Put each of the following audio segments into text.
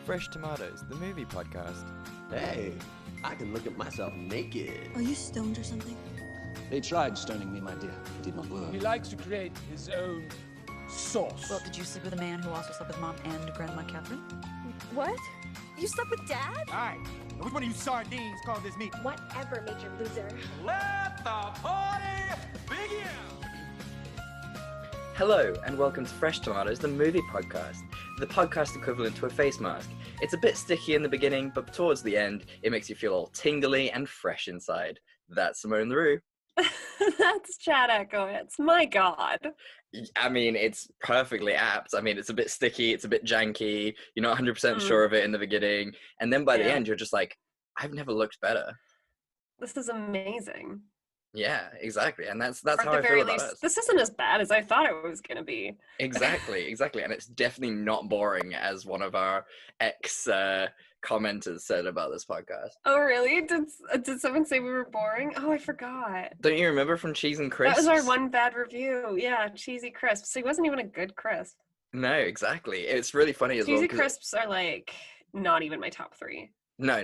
Fresh Tomatoes, the movie podcast. Hey, I can look at myself naked. Are you stoned or something? They tried stoning me, my dear. It did not work. He likes to create his own sauce. Well, did you sleep with a man who also slept with Mom and Grandma Catherine? What? You slept with Dad? All right, now which one of you sardines call this meat? Whatever, Major Loser. Let the party begin! Hello, and welcome to Fresh Tomatoes, the movie podcast, the podcast equivalent to a face mask. It's a bit sticky in the beginning, but towards the end, it makes you feel all tingly and fresh inside. That's Simone LaRue. That's Chad Eckowitz. My God. I mean, it's perfectly apt. I mean, it's a bit sticky, it's a bit janky, you're not 100% sure of it in the beginning, and then by the end, you're just like, I've never looked better. This is amazing. Yeah, exactly, and that's how I feel about it. This isn't as bad as I thought it was going to be. Exactly, and it's definitely not boring, as one of our commenters said about this podcast. Oh, really? Did someone say we were boring? Oh, I forgot. Don't you remember from Cheese and Crisps? That was our one bad review. Yeah, Cheesy Crisps. So he wasn't even a good crisp. No, exactly. It's really funny as well. Cheesy Crisps are like not even my top 3. No,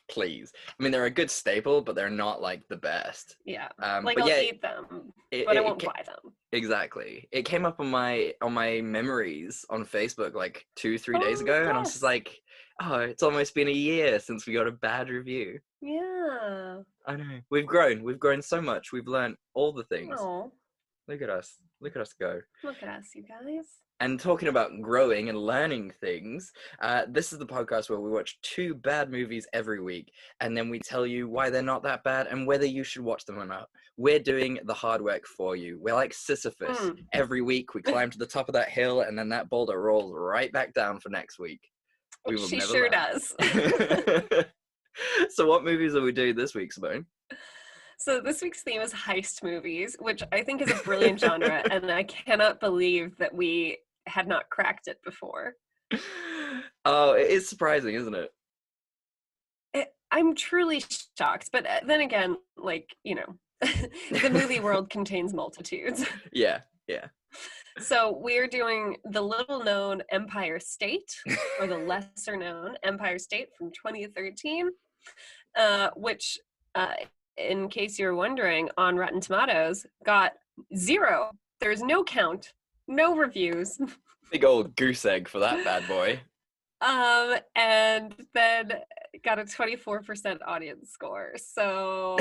please. I mean, they're a good staple, but they're not like the best. Yeah, like I'll eat them, but I won't buy them. Exactly. It came up on my memories on Facebook like 2-3 days ago, and I was just like, oh, it's almost been a year since we got a bad review. Yeah. I know. We've grown so much. We've learned all the things. Oh. Look at us go. Look at us, you guys. And talking about growing and learning things, this is the podcast where we watch 2 bad movies every week, and then we tell you why they're not that bad and whether you should watch them or not. We're doing the hard work for you. We're like Sisyphus. Every week we climb to the top of that hill, and then that boulder rolls right back down for next week. She sure does. So what movies are we doing this week, Simone? So this week's theme is heist movies, which I think is a brilliant genre, and I cannot believe that we had not cracked it before. Oh, it is surprising, isn't it? I'm truly shocked, but then again, like, you know, the movie world contains multitudes. Yeah. So we're doing the little-known Empire State, or the lesser-known Empire State from 2013, which, in case you're wondering, on Rotten Tomatoes, got 0. There's no count, no reviews. Big old goose egg for that bad boy. And then got a 24% audience score. So,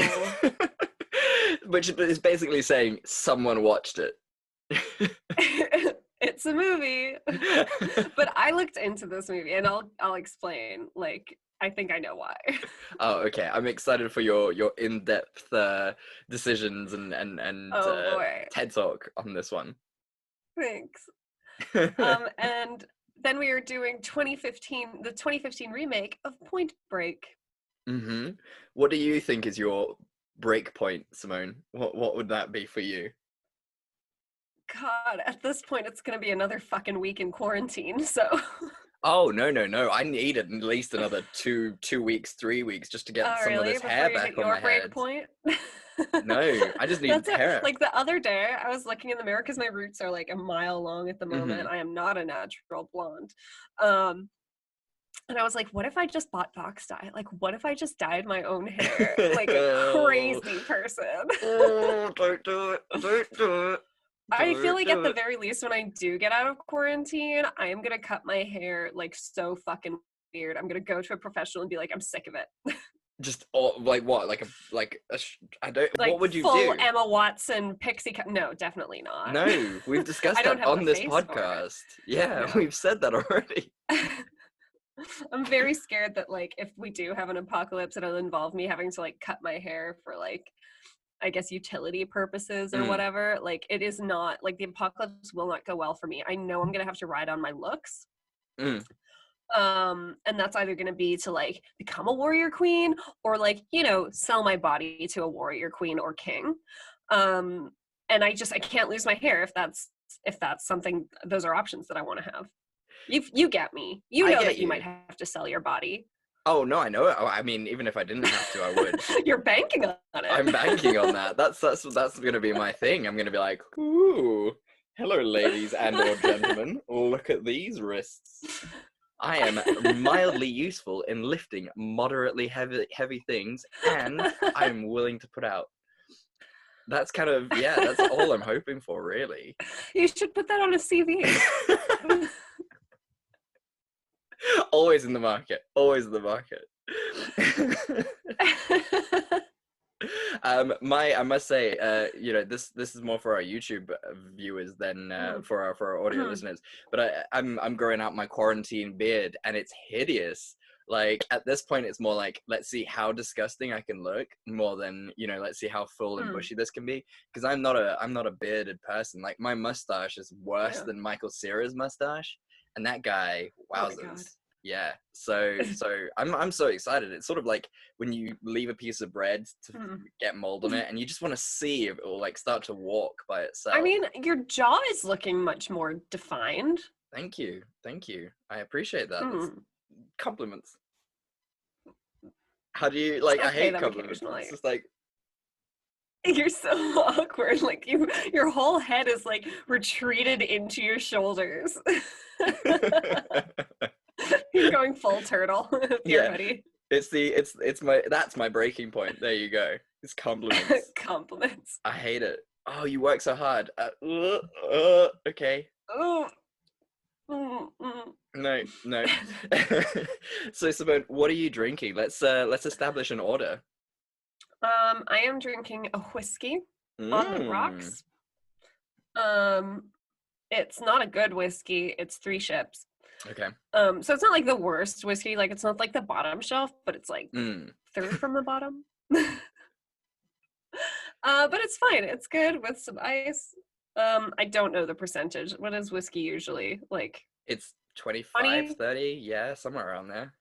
which is basically saying someone watched it. It's a movie. But I looked into this movie, and I'll explain. Like, I think I know why. Oh, okay. I'm excited for your in-depth decisions and TED Talk on this one. Thanks. And then we are doing the 2015 remake of Point Break. Mm-hmm. What do you think is your break point, Simone? What would that be for you? God, at this point, it's going to be another fucking week in quarantine, so... Oh, no. I need at least another 2 weeks, 3 weeks just to get some of this hair back on my head. Point? No, I just need hair. Like the other day, I was looking in the mirror because my roots are like a mile long at the moment. Mm-hmm. I am not a natural blonde. And I was like, what if I just bought box dye? Like, what if I just dyed my own hair? Like a crazy person. Oh, don't do it. I feel like at the very least, when I do get out of quarantine, I am going to cut my hair like so fucking weird. I'm going to go to a professional and be like, I'm sick of it. Just like what? I don't. Like what would you full do? Emma Watson pixie cut? No, definitely not. No, we've discussed that on this podcast. Yeah, we've said that already. I'm very scared that like if we do have an apocalypse, it'll involve me having to like cut my hair for like, I guess, utility purposes or whatever. Like, it is not like the apocalypse will not go well for me. I know I'm gonna have to ride on my looks. And that's either going to be to like become a warrior queen or like, you know, sell my body to a warrior queen or king. And I can't lose my hair if that's something, those are options that I want to have. You get me. You know that you might have to sell your body. Oh, no, I know it. I mean, even if I didn't have to, I would. You're banking on it. I'm banking on that. That's going to be my thing. I'm going to be like, ooh, hello, ladies and or gentlemen. Look at these wrists. I am mildly useful in lifting moderately heavy things, and I'm willing to put out. That's kind of, yeah, that's all I'm hoping for, really. You should put that on a CV. Always in the market. Always in the market. I must say, you know, this is more for our YouTube viewers than for our audio listeners. But I'm growing out my quarantine beard, and it's hideous. Like, at this point, it's more like, let's see how disgusting I can look, more than, you know, let's see how full and bushy this can be. Because I'm not a bearded person. Like, my mustache is worse than Michael Cera's mustache, and that guy, wowzers. Yeah, so I'm so excited. It's sort of like when you leave a piece of bread to get mold on it, and you just want to see if it will like start to walk by itself. I mean, your jaw is looking much more defined. Thank you. I appreciate that. That's compliments. How do you like? I hate compliments. It's just like, you're so awkward. Like your whole head is like retreated into your shoulders. You're going full turtle. You're ready. That's my breaking point. There you go. It's compliments. Compliments. I hate it. Oh, you work so hard. Okay. Oh. No. So Simone, what are you drinking? Let's establish an order. I am drinking a whiskey on the rocks. It's not a good whiskey. It's Three Ships. Okay. So it's not like the worst whiskey. Like, it's not like the bottom shelf, but it's like third from the bottom. But it's fine. It's good with some ice. I don't know the percentage. What is whiskey usually like? It's 25, 30, yeah, somewhere around there.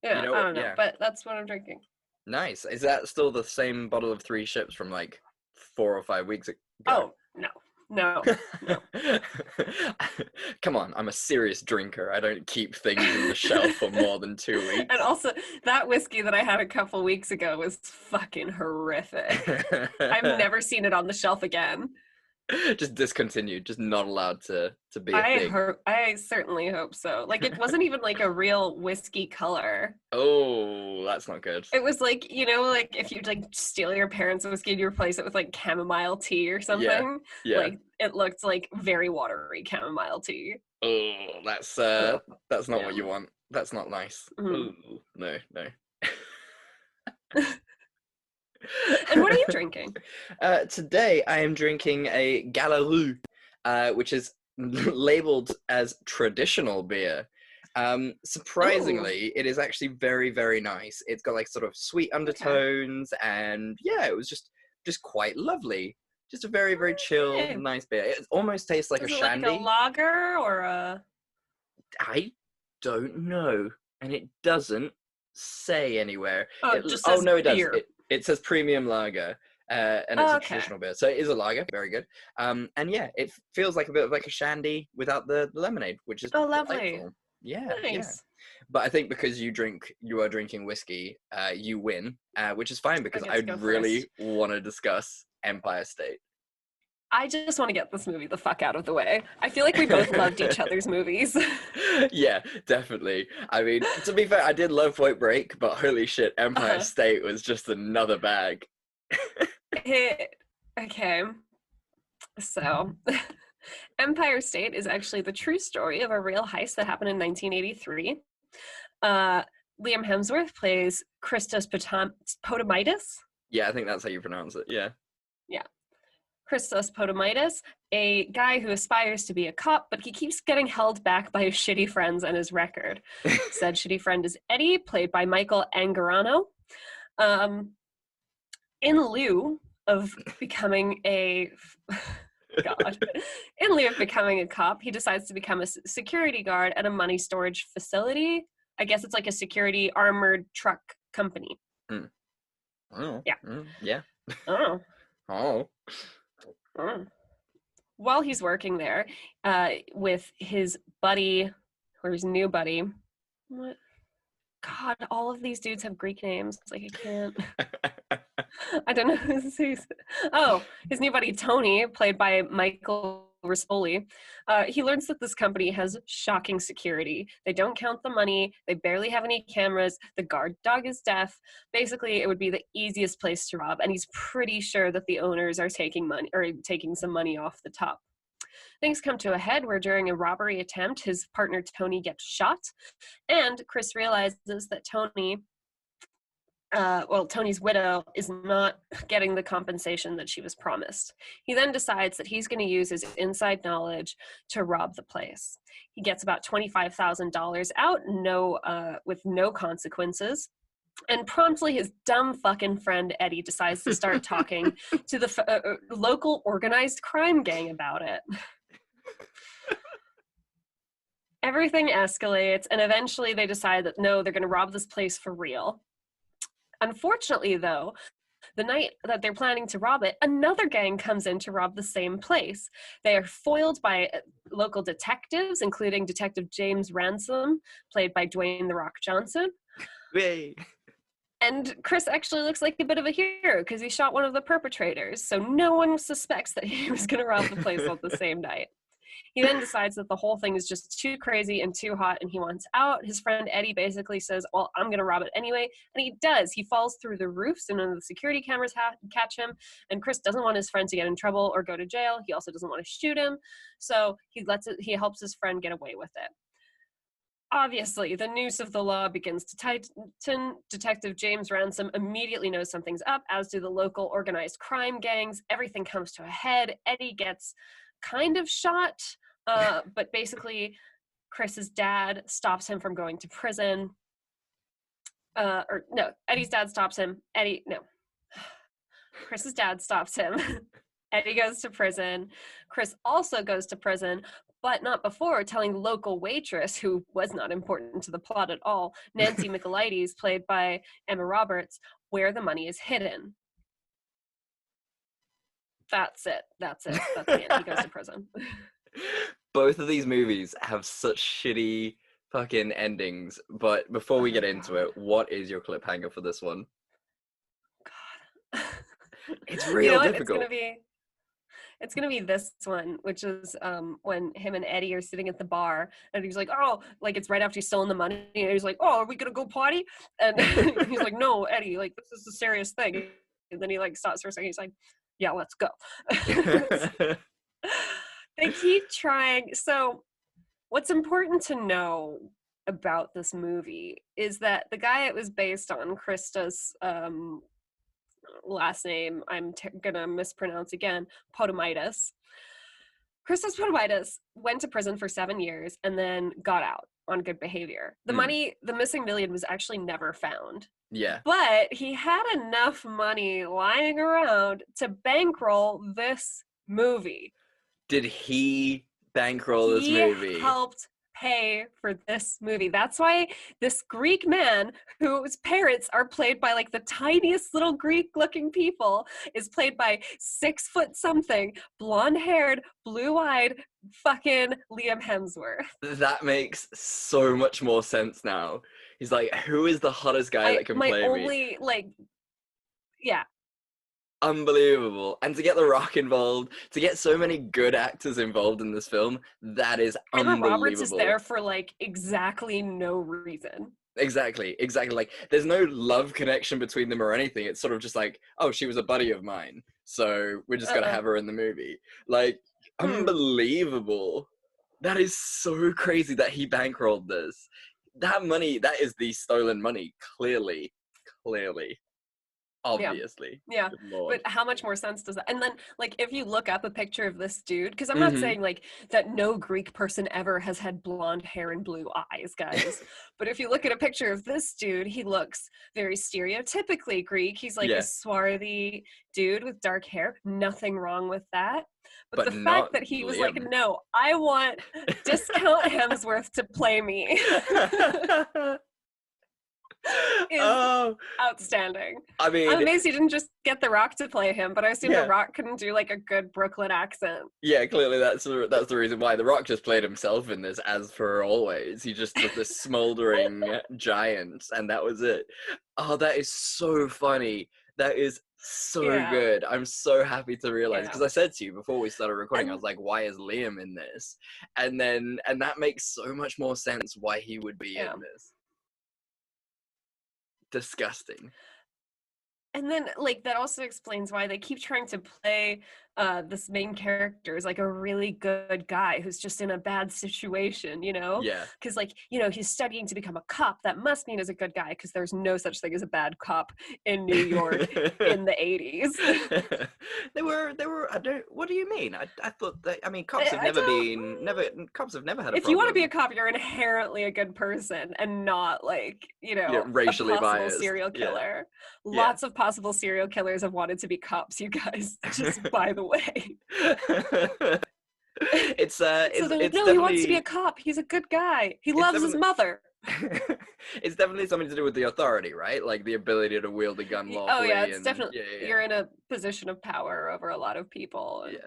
Yeah, you know, I don't know, but that's what I'm drinking. Nice. Is that still the same bottle of Three Ships from like 4 or 5 weeks ago? Oh, no. Come on, I'm a serious drinker. I don't keep things on the shelf for more than 2 weeks. And also, that whiskey that I had a couple weeks ago was fucking horrific. I've never seen it on the shelf again. Just discontinued, just not allowed to be a thing. I certainly hope so. Like, it wasn't even like a real whiskey color. Oh, that's not good. It was like, you know, like if you like steal your parents' whiskey and you replace it with like chamomile tea or something. Yeah. Like, it looked like very watery chamomile tea. Oh, that's not what you want. That's not nice. Ooh, no. And what are you drinking? Today I am drinking a Galaroo, which is labeled as traditional beer. Surprisingly, it is actually very, very nice. It's got like sort of sweet undertones, and yeah, it was just quite lovely. Just a very, very chill, nice beer. It almost tastes like a shandy. Like a lager or a... I don't know, and it doesn't say anywhere. Oh, it just says no, it beer. does. It says premium lager, and it's a traditional beer, so it is a lager. Very good. And yeah, it feels like a bit of like a shandy without the lemonade, which is lovely. Delightful. Yeah, nice. Yeah. But I think because you are drinking whiskey, you win, which is fine because I really want to discuss Empire State. I just want to get this movie the fuck out of the way. I feel like we both loved each other's movies. Yeah, definitely. I mean, to be fair, I did love Point Break, but holy shit, Empire State was just another bag. Okay. So, Empire State is actually the true story of a real heist that happened in 1983. Liam Hemsworth plays Christos Potamidis. Yeah, I think that's how you pronounce it. Yeah. Christos Potamidis, a guy who aspires to be a cop, but he keeps getting held back by his shitty friends and his record. Said shitty friend is Eddie, played by Michael Angarano. In lieu of becoming a cop, he decides to become a security guard at a money storage facility. I guess it's like a security armored truck company. Oh. Yeah. Yeah. Oh. While he's working there, with his buddy, or his new buddy, what? God, all of these dudes have Greek names. Like, I can't. I don't know who's. Oh, his new buddy Tony, played by Michael Rispoli, he learns that this company has shocking security. They don't count the money. They barely have any cameras. The guard dog is deaf. Basically, it would be the easiest place to rob, and he's pretty sure that the owners are taking some money off the top. Things come to a head where during a robbery attempt, his partner Tony gets shot, and Chris realizes that Tony's widow is not getting the compensation that she was promised. He then decides that he's going to use his inside knowledge to rob the place. He gets about $25,000 out, with no consequences. And promptly, his dumb fucking friend Eddie decides to start talking to the local organized crime gang about it. Everything escalates, and eventually they decide that no, they're going to rob this place for real. Unfortunately, though, the night that they're planning to rob it, another gang comes in to rob the same place. They are foiled by local detectives, including Detective James Ransom, played by Dwayne "The Rock" Johnson. Yay. And Chris actually looks like a bit of a hero because he shot one of the perpetrators, so no one suspects that he was going to rob the place on the same night. He then decides that the whole thing is just too crazy and too hot and he wants out. His friend Eddie basically says, well, I'm going to rob it anyway. And he does. He falls through the roofs and then the security cameras catch him. And Chris doesn't want his friend to get in trouble or go to jail. He also doesn't want to shoot him. So he helps his friend get away with it. Obviously, the noose of the law begins to tighten. Detective James Ransom immediately knows something's up, as do the local organized crime gangs. Everything comes to a head. Eddie gets kind of shot, but basically Chris's dad stops him from going to prison. Eddie's dad stops him. Chris's dad stops him. Eddie goes to prison. Chris also goes to prison, but not before telling local waitress, who was not important to the plot at all, Nancy Michaelides, played by Emma Roberts, where the money is hidden. That's it. That's the end. He goes to prison. Both of these movies have such shitty fucking endings, but before we get into it, what is your cliffhanger for this one? God. It's real difficult. It's gonna be this one, which is when him and Eddie are sitting at the bar, and he's like, "Oh, like it's right after he's stolen the money." And he's like, "Oh, are we gonna go party?" And he's like, "No, Eddie, like this is a serious thing." And then he like stops for a second. He's like, "Yeah, let's go." They keep trying. So, what's important to know about this movie is that the guy it was based on, Krista's last name, I'm gonna mispronounce again, Potamaitis. Christos Potamaitis went to prison for 7 years and then got out on good behavior. The money, the missing million, was actually never found. Yeah. But he had enough money lying around to bankroll this movie. Did he bankroll this movie? He helped pay for this movie. That's why this Greek man, whose parents are played by like the tiniest little Greek looking people, is played by 6 foot something, blonde haired, blue eyed fucking Liam Hemsworth. That makes so much more sense now. He's like, who is the hottest guy that can play me? Yeah. Unbelievable. And to get The Rock involved, to get so many good actors involved in this film, that is unbelievable. Emma Roberts is there for like exactly no reason. Exactly. Like, there's no love connection between them or anything. It's sort of just like, oh, she was a buddy of mine, so we're just gonna have her in the movie. Like, unbelievable. That is so crazy that he bankrolled this. That money, that is the stolen money, clearly. Obviously. Yeah. But how much more sense does that? And then, like, if you look up a picture of this dude, because I'm not saying, like, that no Greek person ever has had blonde hair and blue eyes, guys. But if you look at a picture of this dude, he looks very stereotypically Greek. He's, like, a swarthy dude with dark hair. Nothing wrong with that. But the fact that he was like, no, I want discount Hemsworth to play me. Is outstanding. I mean, I'm amazed he didn't just get The Rock to play him, but I assume The Rock couldn't do like a good Brooklyn accent. Yeah, clearly that's the reason why The Rock just played himself in this, as for always. He just was this smoldering giant, and that was it. Oh, that is so funny. That is So Yeah. good. I'm so happy to realize, Yeah. because I said to you before we started recording, I And- was like, why is Liam in this? And that makes so much more sense why he would be Yeah. in this. Disgusting. And then, like, that also explains why they keep trying to play this main character as, like, a really good guy who's just in a bad situation, you know? Yeah. Because, like, you know, he's studying to become a cop. That must mean he's a good guy, because there's no such thing as a bad cop in New York in the 80s. What do you mean? I thought that, I mean, cops have I never don't- cops have never had a If problem. you want to be a cop, you're inherently a good person and not, like, you know, Yeah, racially a possible biased. serial Yeah. killer. Yeah. Lots of possible serial killers have wanted to be cops, you guys. Just by the way. It's So they're like, it's no, he wants to be definitely a cop. He's a good guy. He loves his mother. it's definitely something to do with the authority, right? Like the ability to wield a gun lawfully. Oh yeah, it's and, definitely yeah. you're in a position of power over a lot of people. And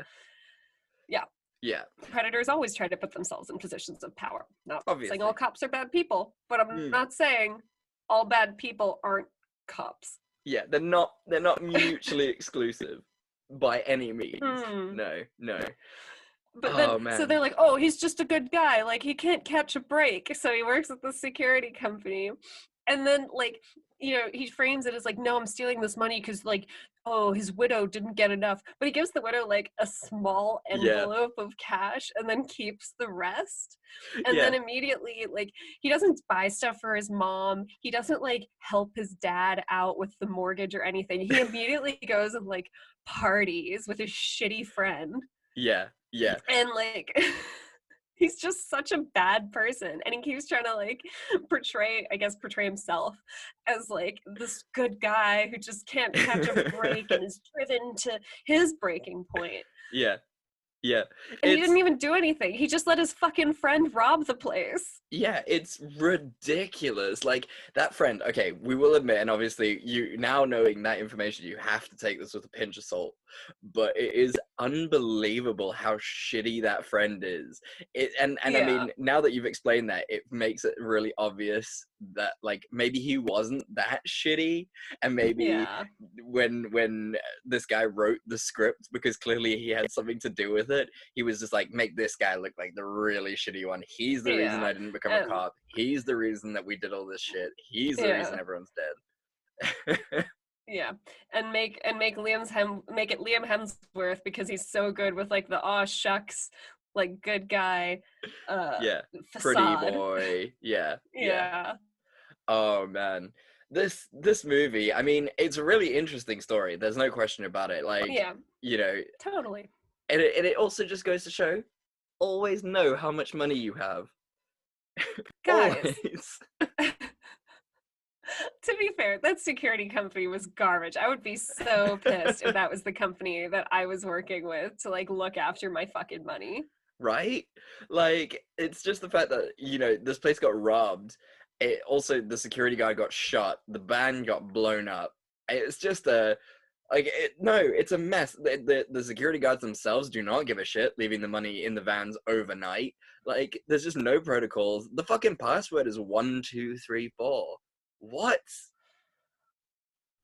Yeah. predators always try to put themselves in positions of power. Not saying Obviously. all cops are bad people, but I'm not saying all bad people aren't cops. Yeah, they're not mutually exclusive by any means. No. But then, Oh, man. so they're like, oh, he's just a good guy. Like, he can't catch a break. So he works at the security company. And then, like, you know, he frames it as like, no, I'm stealing this money because, like, oh, his widow didn't get enough. But he gives the widow, like, a small envelope of cash and then keeps the rest. And then immediately, like, he doesn't buy stuff for his mom. He doesn't, like, help his dad out with the mortgage or anything. He immediately goes and, like, parties with his shitty friend. Yeah. And, like, he's just such a bad person. And he keeps trying to, like, portray himself as, like, this good guy who just can't catch a break and is driven to his breaking point. Yeah. And he didn't even do anything. He just let his fucking friend rob the place. Yeah, it's ridiculous. Like, that friend, okay, we will admit, and obviously you now knowing that information, you have to take this with a pinch of salt, but it is unbelievable how shitty that friend is. I mean, now that you've explained that, it makes it really obvious that, like, maybe he wasn't that shitty, and maybe when this guy wrote the script, because clearly he had something to do with it, he was just like, make this guy look like the really shitty one. He's the reason I didn't become a cop. He's the reason that we did all this shit. He's the reason everyone's dead. Yeah, and make it Liam Hemsworth because he's so good with, like, the aw shucks, like, good guy facade. Pretty boy. Yeah. Oh man, this movie, I mean, it's a really interesting story. There's no question about it. Like, you know, totally. And it also just goes to show, always know how much money you have. Guys. To be fair, that security company was garbage. I would be so pissed if that was the company that I was working with to, like, look after my fucking money. Right? Like, it's just the fact that, you know, this place got robbed. It also, the security guard got shot. The van got blown up. It's just it's a mess. The security guards themselves do not give a shit, leaving the money in the vans overnight. Like, there's just no protocols. The fucking password is 1234. What?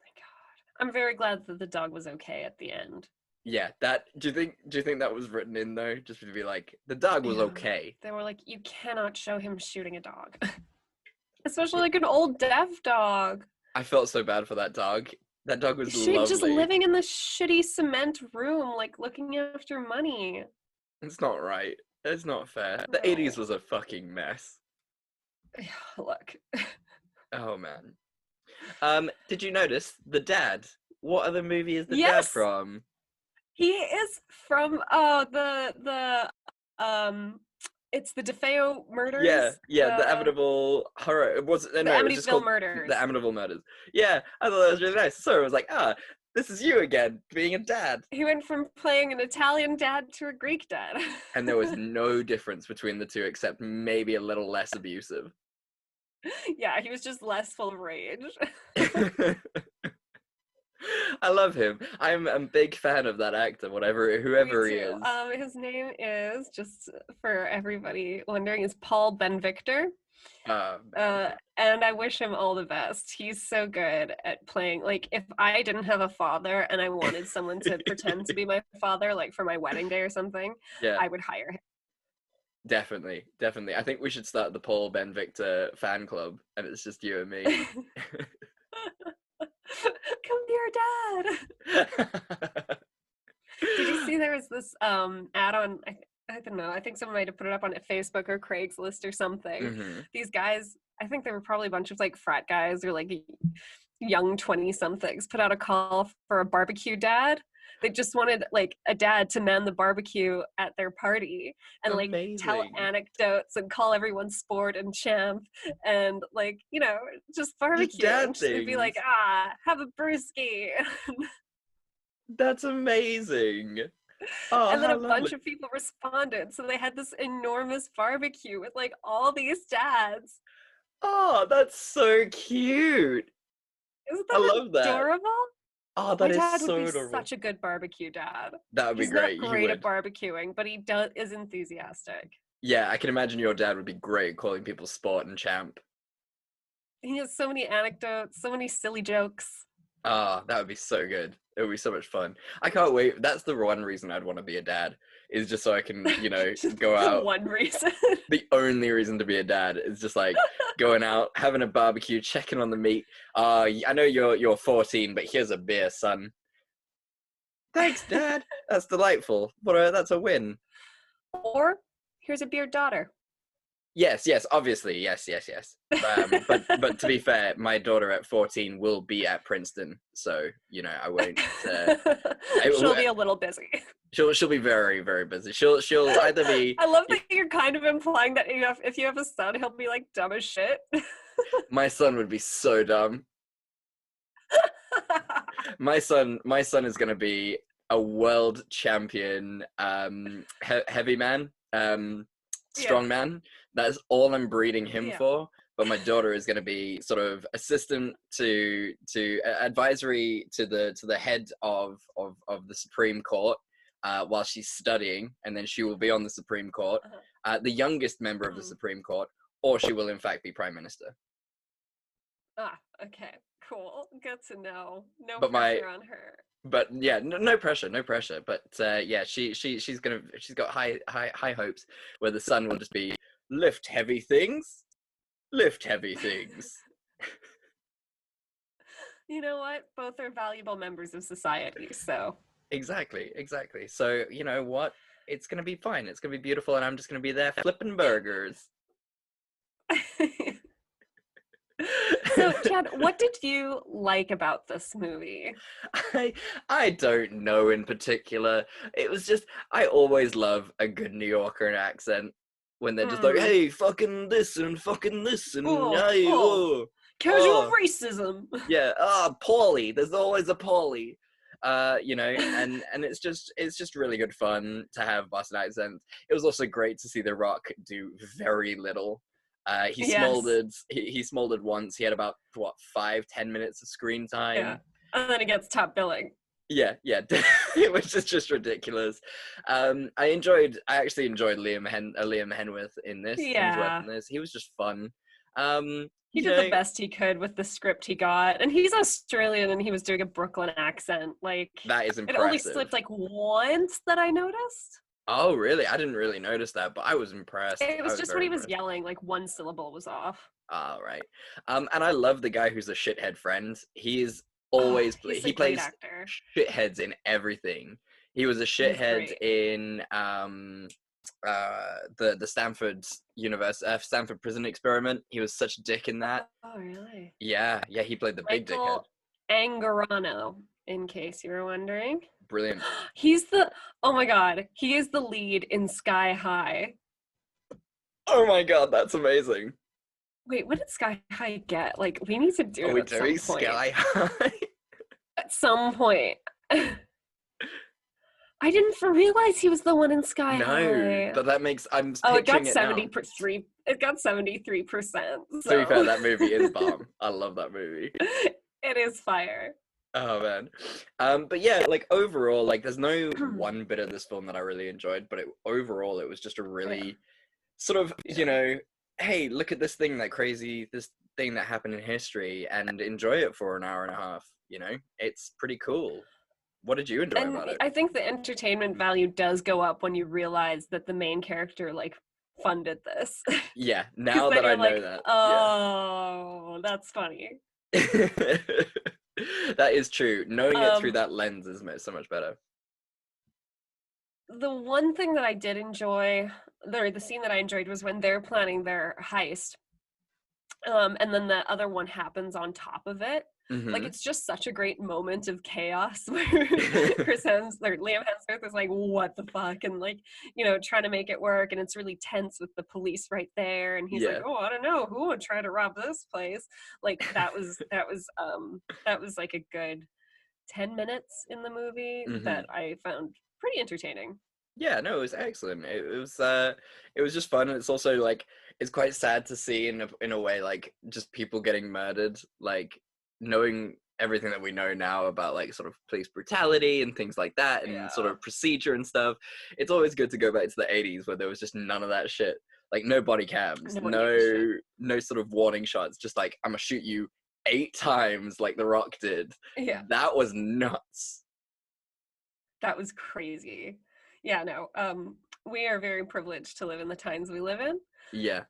My God, I'm very glad that the dog was okay at the end. Yeah, do you think that was written in though, just to be like, the dog was okay? They were like, you cannot show him shooting a dog, especially like an old deaf dog. I felt so bad for that dog. That dog was She lovely. just living in the shitty cement room, like, looking after money. It's not right. It's not fair. The 80s was a fucking mess. Look. Oh man. Did you notice the dad? What other movie is the dad from? He is from it's the DeFeo murders. Yeah, the Amityville horror. Amityville murders. The Amityville murders. Yeah, I thought that was really nice. So I was like, this is you again, being a dad. He went from playing an Italian dad to a Greek dad. And there was no difference between the two, except maybe a little less abusive. Yeah, he was just less full of rage. I love him. I'm a big fan of that actor, whoever he is. His name is, just for everybody wondering, is Paul Ben Victor. And I wish him all the best. He's so good at playing. Like, if I didn't have a father and I wanted someone to pretend to be my father, like for my wedding day or something, Yeah, I would hire him. definitely. I think we should start the Paul Ben Victor fan club, and it's just you and me. Come here, Dad. Did you see there was this ad on, I don't know, I think someone might have put it up on Facebook or Craigslist or something. Mm-hmm. These guys, I think there were probably a bunch of like frat guys or like young 20-somethings put out a call for a barbecue dad. They just wanted like a dad to man the barbecue at their party and like tell Amazing. anecdotes and call everyone sport and champ and like, you know, just barbecue. dad And they'd be like, things. have a brewski. That's amazing. Oh, And then how a bunch lovely. of people responded. So they had this enormous barbecue with like all these dads. Oh, that's so cute. Isn't I that love that. adorable? Oh, My that is dad so would be adorable. such a good barbecue dad. That would be He's great. not He great at would. barbecuing, but he is enthusiastic. Yeah, I can imagine your dad would be great at calling people sport and champ. He has so many anecdotes, so many silly jokes. Ah, that would be so good. It would be so much fun. I can't wait. That's the one reason I'd want to be a dad, is just so I can, you know, go out. One reason. The only reason to be a dad is just like going out, having a barbecue, checking on the meat. I know you're 14, but here's a beer, son. Thanks, Dad. That's delightful. That's a win. Or here's a beard daughter. Yes, obviously, yes. But to be fair, my daughter at 14 will be at Princeton, so you know I won't. She'll be a little busy. She'll be very, very busy. She'll either be. I love that you're kind of implying that if you have a son, he'll be like dumb as shit. My son would be so dumb. My son is gonna be a world champion heavy man, strong man. That's all I'm breeding him for. But my daughter is going to be sort of assistant to advisory to the head of the Supreme Court while she's studying, and then she will be on the Supreme Court, the youngest member of the Supreme Court, or she will in fact be Prime Minister. Okay, cool. Good to know. No But pressure on her. But yeah, no pressure. But yeah, she's got high hopes where the son will just be lift heavy things. You know what? Both are valuable members of society, so. Exactly. So, you know what? It's going to be fine. It's going to be beautiful, and I'm just going to be there flipping burgers. So, Chad, what did you like about this movie? I don't know in particular. It was just, I always love a good New Yorker accent. When they're just like, hey, fucking this and hey, casual racism. Yeah, Paulie. There's always a Paulie. You know, and it's just really good fun to have Boston accents. It was also great to see The Rock do very little. He smoldered once. He had about 5-10 minutes of screen time. Yeah. And then he gets top billing. Yeah, it was just ridiculous. I actually enjoyed Liam Hemsworth in this. Yeah. He was just fun. He did the best he could with the script he got, and he's Australian, and he was doing a Brooklyn accent. Like, that is impressive. It only slipped like once that I noticed. Oh, really? I didn't really notice that, but I was impressed. It was just when he was yelling, like one syllable was off. Oh, right. And I love the guy who's a shithead friend. He plays shitheads in everything. He was a shithead in the Stanford Stanford Prison Experiment. He was such a dick in that. Oh, really? Yeah, he played the big dickhead. Angarano, in case you were wondering. Brilliant. He is the lead in Sky High. Oh my god, that's amazing. Wait, what did Sky High get? Like, we need to do it at some point. Sky High? At some point. I didn't realize he was the one in Sky High. No, but that makes it got 73%. It got 73%. So. To be fair, that movie is bomb. I love that movie. It is fire. Oh man. But yeah, like overall, like there's no one bit of this film that I really enjoyed, but overall it was just a really sort of, you know, hey, look at this thing this thing that happened in history, and enjoy it for an hour and a half. You know, it's pretty cool. What did you enjoy And about it? I think the entertainment value does go up when you realize that the main character like funded this. Yeah, Because now then that I you're know like, that, oh, that's funny. yeah. That is true. Knowing it through Um, that lens is so much better. the one thing that I did enjoy, the scene that I enjoyed was when they're planning their heist. And then the other one happens on top of it. Like, Hmm. it's just such a great moment of chaos where Liam Hemsworth is like, what the fuck? And like, trying to make it work. And it's really tense with the police right there. And he's like, Yeah. oh, I don't know, who would try to rob this place? Like, that was like a good 10 minutes in the movie Hmm. that I found pretty entertaining. Yeah, no, it was excellent. It was just fun. And it's also like it's quite sad to see in a way like just people getting murdered, like knowing everything that we know now about like sort of police brutality and things like that and sort Yeah. of procedure and stuff. It's always good to go back to the 80s where there was just none of that shit. Like no body cams, No one gave a shit. no sort of warning shots, just like I'm gonna shoot you 8 times like The Rock did. Yeah. That was nuts. That was crazy. Yeah, no. We are very privileged to live in the times we live in, Yeah.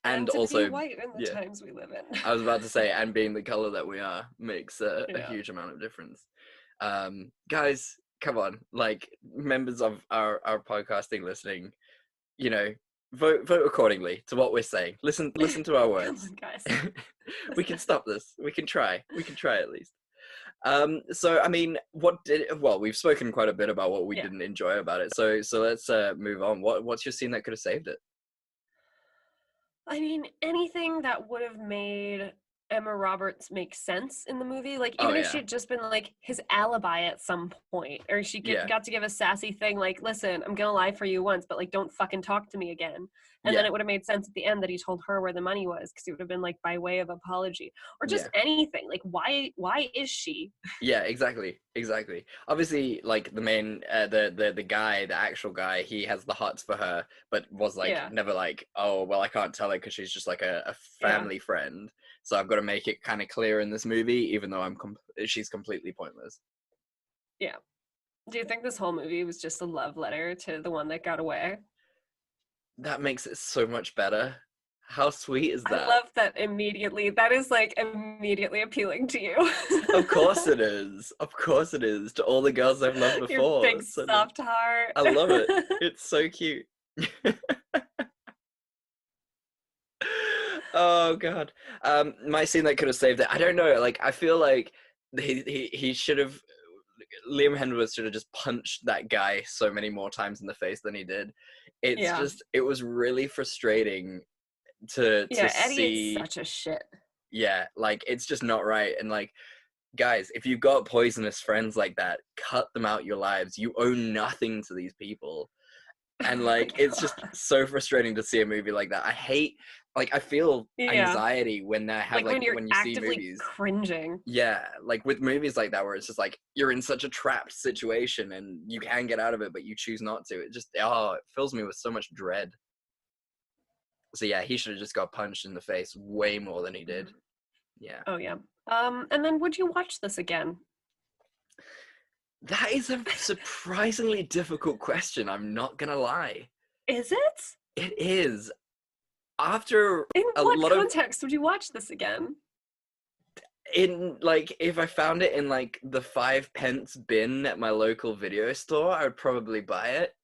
and And to also be white in the yeah. times we live in. I was about to say, and being the color that we are makes a Yeah. huge amount of difference. Guys, come on, like members of our podcasting listening, vote accordingly to what we're saying. Listen to our Come words. on, guys. We can stop this. We can try at least. So I mean, we've spoken quite a bit about what we Yeah. didn't enjoy about it. So let's move on. What's your scene that could have saved it? I mean, anything that would have made Emma Roberts make sense in the movie, like Oh even if yeah. she had just been like his alibi at some point, or she Yeah. got to give a sassy thing like, "Listen, I'm gonna lie for you once, but like, don't fucking talk to me again." And then Yeah. it would have made sense at the end that he told her where the money was, because it would have been like by way of apology, or just Yeah. anything. Like, why is she? Yeah, exactly. Obviously, like the main, the guy, the actual guy, he has the hots for her, but was like Yeah. never like, oh well, I can't tell her because she's just like a Yeah. family friend. So I've got to make it kind of clear in this movie, even though she's completely pointless. Yeah. Do you think this whole movie was just a love letter to the one that got away? That makes it so much better. How sweet is that? I love that immediately. That is like immediately appealing to you. Of course it is. Of course it is. To all the girls I've loved Your before. big It's such soft heart. I love it. It's so cute. Oh god. My scene that could have saved it. I don't know. Like I feel like he should have. Liam Hemsworth should have just punched that guy so many more times in the face than he did. It's Yeah. just it was really frustrating to Eddie see. is such a shit. Yeah, like it's just not right. And like, guys, if you've got poisonous friends like that, cut them out your lives. You owe nothing to these people. And like it's just so frustrating to see a movie like that. I feel anxiety when I have when you're when you see actively movies. cringing. Yeah, like with movies like that where it's just like you're in such a trapped situation and you can get out of it but you choose not to. It just it fills me with so much dread. So yeah, he should have just got punched in the face way more than he did. Yeah. Oh yeah. And then would you watch this again? That is a surprisingly difficult question, I'm not gonna lie. Is it? It is. After In a what lot context would you watch this again? if I found it in like the 5 pence bin at my local video store, I would probably buy it.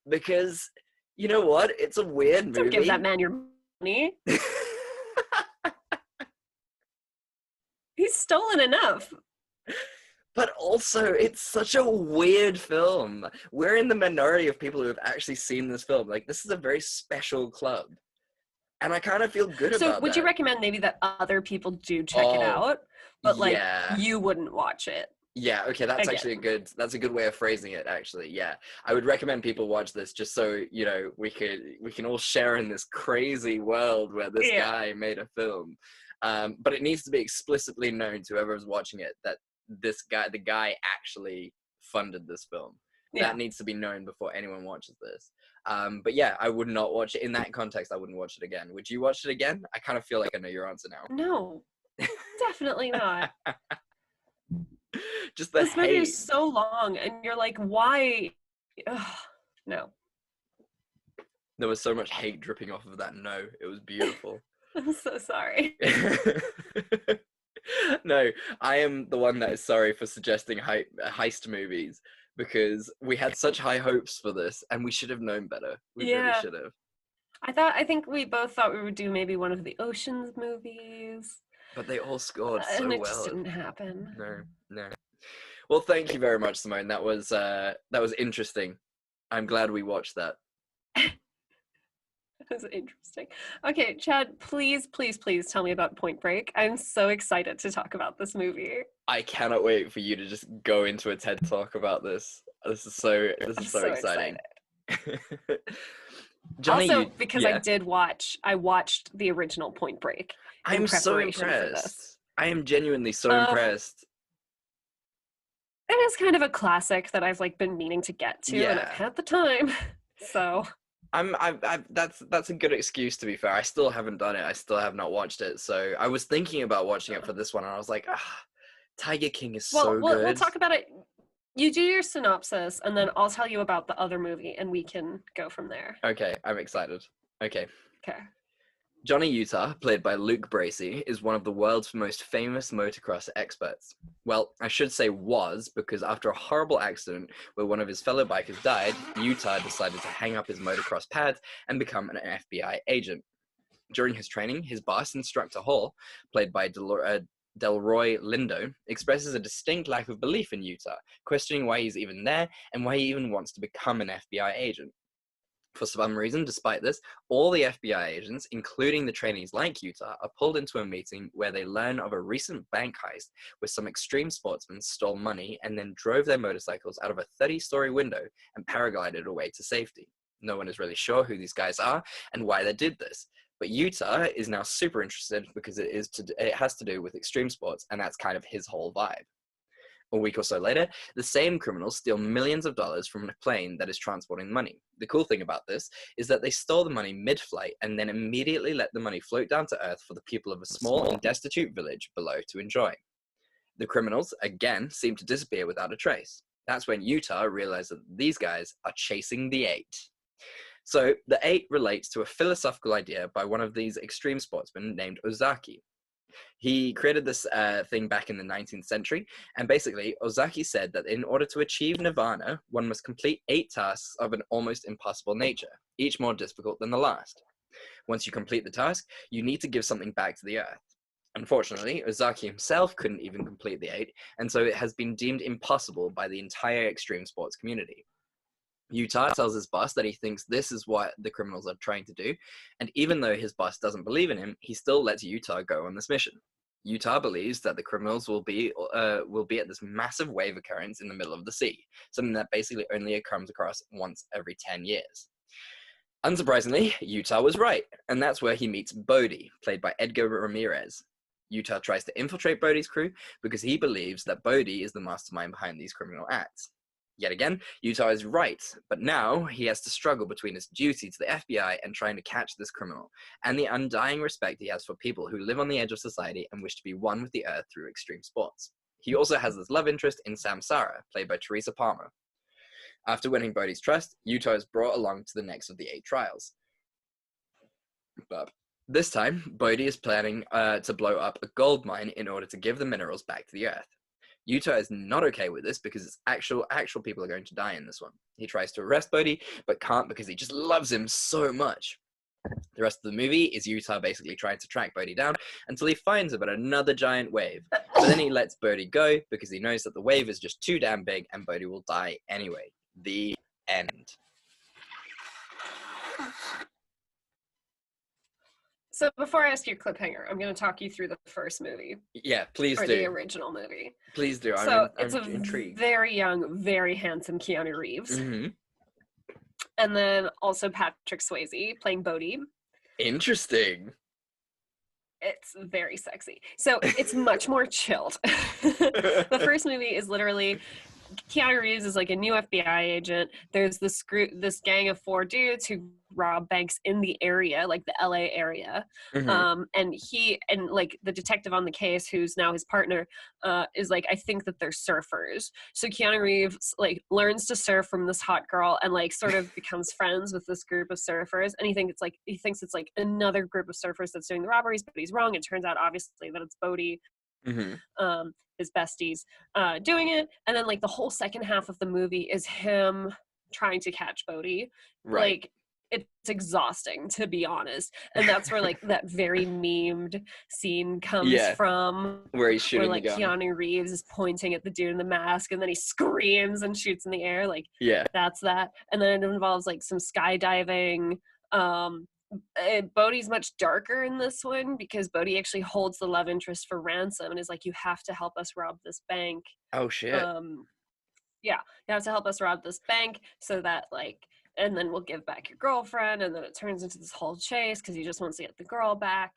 Because you know what? It's a weird movie. Don't give that man your money. He's stolen enough. But also, it's such a weird film. We're in the minority of people who have actually seen this film. Like, this is a very special club. And I kind of feel good about that. So would you recommend maybe that other people do check it out, but like yeah. you wouldn't watch it? Yeah, okay, that's Again. actually that's a good way of phrasing it, actually. Yeah. I would recommend people watch this just so, we can all share in this crazy world where this guy made a film. But it needs to be explicitly known to whoever's watching it that the guy actually funded this film. Yeah. That needs to be known before anyone watches this. But yeah, I would not watch it in that context. I wouldn't watch it again. Would you watch it again? I kind of feel like I know your answer now. No, definitely not. Just the This movie hate. is so long, and you're like, why? Ugh, no. There was so much hate dripping off of that no. It was beautiful. I'm so sorry. No, I am the one that is sorry for suggesting heist movies, because we had such high hopes for this and we should have known better. We really Yeah. should have. I think we both thought we would do maybe one of the Oceans movies. But they all scored so And it well. just didn't happen. No. Well, thank you very much, Simone. That was interesting. I'm glad we watched that. That was interesting. Okay, Chad, please tell me about Point Break. I'm so excited to talk about this movie. I cannot wait for you to just go into a TED talk about this. This is so exciting. Johnny, also, because I watched the original Point Break. I'm so impressed. I am genuinely so impressed. It is kind of a classic that I've been meaning to get to, and I've had the time. So that's a good excuse, to be fair. I still haven't done it. I still have not watched it. So I was thinking about watching it for this one, and I was like, Tiger King is so good. We'll talk about it. You do your synopsis, and then I'll tell you about the other movie, and we can go from there. Okay, I'm excited. Okay. Okay. Johnny Utah, played by Luke Bracey, is one of the world's most famous motocross experts. Well, I should say was, because after a horrible accident where one of his fellow bikers died, Utah decided to hang up his motocross pads and become an FBI agent. During his training, his boss, Instructor Hall, played by Delroy Lindo, expresses a distinct lack of belief in Utah, questioning why he's even there and why he even wants to become an FBI agent. For some reason, despite this, all the FBI agents, including the trainees like Utah, are pulled into a meeting where they learn of a recent bank heist where some extreme sportsmen stole money and then drove their motorcycles out of a 30-story window and paraglided away to safety. No one is really sure who these guys are and why they did this, but Utah is now super interested because it has to do with extreme sports, and that's kind of his whole vibe. A week or so later, the same criminals steal millions of dollars from a plane that is transporting money. The cool thing about this is that they stole the money mid-flight and then immediately let the money float down to earth for the people of a small and destitute village below to enjoy. The criminals, again, seem to disappear without a trace. That's when Utah realizes that these guys are chasing the 8. So the 8 relates to a philosophical idea by one of these extreme sportsmen named Ozaki. He created this thing back in the 19th century, and basically, Ozaki said that in order to achieve nirvana, one must complete 8 tasks of an almost impossible nature, each more difficult than the last. Once you complete the task, you need to give something back to the earth. Unfortunately, Ozaki himself couldn't even complete the 8, and so it has been deemed impossible by the entire extreme sports community. Utah tells his boss that he thinks this is what the criminals are trying to do, and even though his boss doesn't believe in him, he still lets Utah go on this mission. Utah believes that the criminals will be at this massive wave occurrence in the middle of the sea, something that basically only comes across once every 10 years. Unsurprisingly, Utah was right, and that's where he meets Bodhi, played by Edgar Ramirez. Utah tries to infiltrate Bodhi's crew because he believes that Bodhi is the mastermind behind these criminal acts. Yet again, Utah is right, but now he has to struggle between his duty to the FBI and trying to catch this criminal, and the undying respect he has for people who live on the edge of society and wish to be one with the earth through extreme sports. He also has this love interest in Samsara, played by Teresa Palmer. After winning Bodhi's trust, Utah is brought along to the next of the 8 trials. But this time, Bodhi is planning to blow up a gold mine in order to give the minerals back to the earth. Utah is not okay with this because it's actual people are going to die in this one. He tries to arrest Bodhi, but can't because he just loves him so much. The rest of the movie is Utah basically trying to track Bodhi down until he finds him at another giant wave. But then he lets Bodhi go because he knows that the wave is just too damn big and Bodhi will die anyway. The end. So before I ask you cliffhanger, I'm going to talk you through the first movie. Yeah, please or do. The original movie. Please do. I'm intrigued. Very young, very handsome Keanu Reeves. Mm-hmm. And then also Patrick Swayze playing Bodhi. Interesting. It's very sexy. So it's much more chilled. The first movie is literally Keanu Reeves is like a new FBI agent. There's this gang of 4 dudes who rob banks in the area, like the LA area. And like the detective on the case, who's now his partner, is like, I think that they're surfers. So Keanu Reeves like learns to surf from this hot girl and like sort of becomes friends with this group of surfers. And he thinks it's like another group of surfers that's doing the robberies, but he's wrong. It turns out obviously that it's Bodhi. His besties doing it, and then like the whole second half of the movie is him trying to catch Bodhi. Like it's exhausting, to be honest, and that's where like that very memed scene comes from, where he's shooting where like the gun. Keanu Reeves is pointing at the dude in the mask and then he screams and shoots in the air. Like that's that. And then it involves like some skydiving. Bodhi's much darker in this one because Bodhi actually holds the love interest for ransom and is like, you have to help us rob this bank. Oh shit. You have to help us rob this bank so that like, and then we'll give back your girlfriend. And then it turns into this whole chase because he just wants to get the girl back.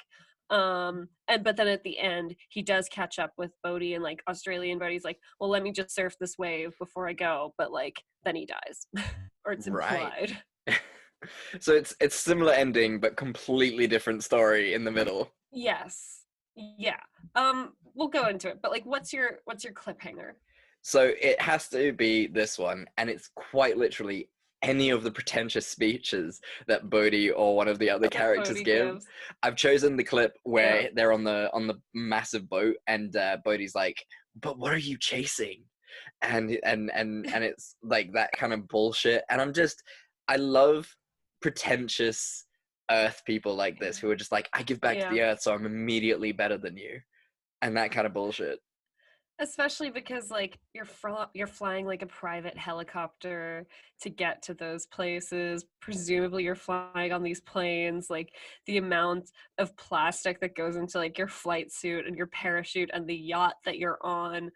But then at the end he does catch up with Bodhi, and like Australian Bodhi's like, well, let me just surf this wave before I go, but like then he dies. Or it's implied. So it's similar ending but completely different story in the middle. Yes. Yeah. We'll go into it, but like what's your cliffhanger? So it has to be this one, and it's quite literally any of the pretentious speeches that Bodhi or one of the other characters give. I've chosen the clip where they're on the massive boat and Bodhi's like, but what are you chasing? And it's like that kind of bullshit. And I love pretentious Earth people like this who are just like, I give back to the Earth, so I'm immediately better than you, and that kind of bullshit. Especially because like you're flying like a private helicopter to get to those places. Presumably you're flying on these planes. Like the amount of plastic that goes into like your flight suit and your parachute and the yacht that you're on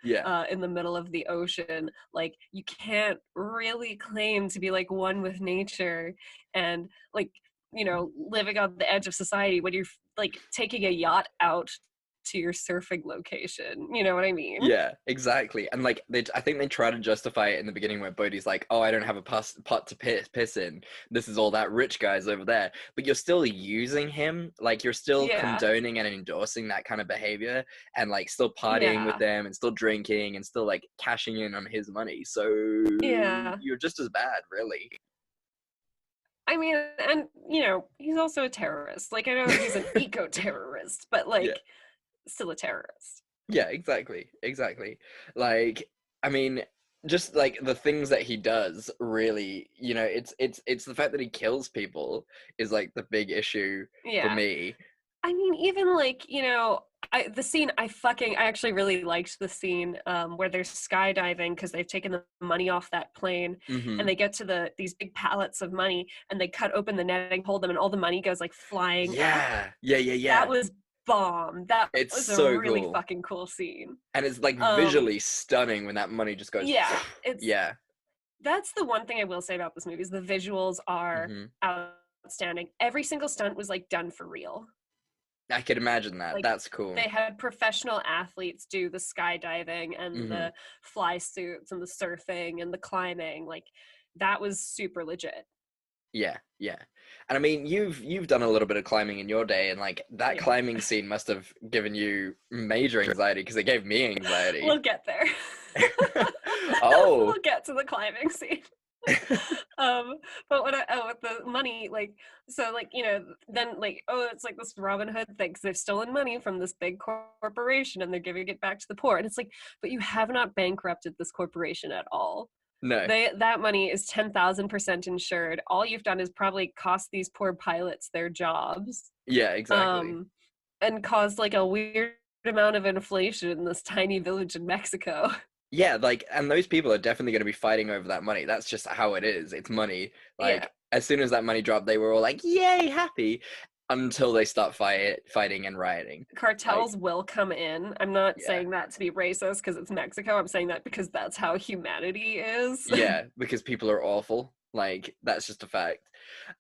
in the middle of the ocean. Like you can't really claim to be like one with nature and like, you know, living on the edge of society when you're like taking a yacht out to your surfing location. You know what I mean? Yeah, exactly. And like I think they try to justify it in the beginning where Bodhi's like, oh, I don't have a pot to piss in. This is all that rich guys over there. But you're still using him. Like you're still condoning and endorsing that kind of behavior and like still partying with them and still drinking and still like cashing in on his money. So you're just as bad, really. I mean, and you know, he's also a terrorist. Like I know he's an eco-terrorist, but like still a terrorist. Yeah, exactly. Like, I mean, just like the things that he does really, you know, it's the fact that he kills people is like the big issue for me. I mean, even like, you know, I actually really liked the scene where they're skydiving because they've taken the money off that plane and they get to these big pallets of money and they cut open the netting, hold them, and all the money goes like flying up. That was bomb. That was a really fucking cool scene. And it's like visually stunning when that money just goes. That's the one thing I will say about this movie is the visuals are outstanding. Every single stunt was like done for real. I could imagine that. Like, that's cool. They had professional athletes do the skydiving and the fly suits and the surfing and the climbing. Like that was super legit. Yeah. And I mean, you've done a little bit of climbing in your day, and like that climbing scene must have given you major anxiety because it gave me anxiety. We'll get there. We'll get to the climbing scene. But with the money, like, so like, you know, then like, oh, it's like this Robin Hood thing because they've stolen money from this big corporation and they're giving it back to the poor, and it's like, but you have not bankrupted this corporation at all. No. That money is 10,000% insured. All you've done is probably cost these poor pilots their jobs. Yeah, exactly. And caused like a weird amount of inflation in this tiny village in Mexico. Yeah, like, and those people are definitely going to be fighting over that money. That's just how it is. It's money. Like, as soon as that money dropped, they were all like, yay, happy. Until they start fighting and rioting. Cartels will come in. I'm not saying that to be racist because it's Mexico. I'm saying that because that's how humanity is. Yeah, because people are awful. Like, that's just a fact.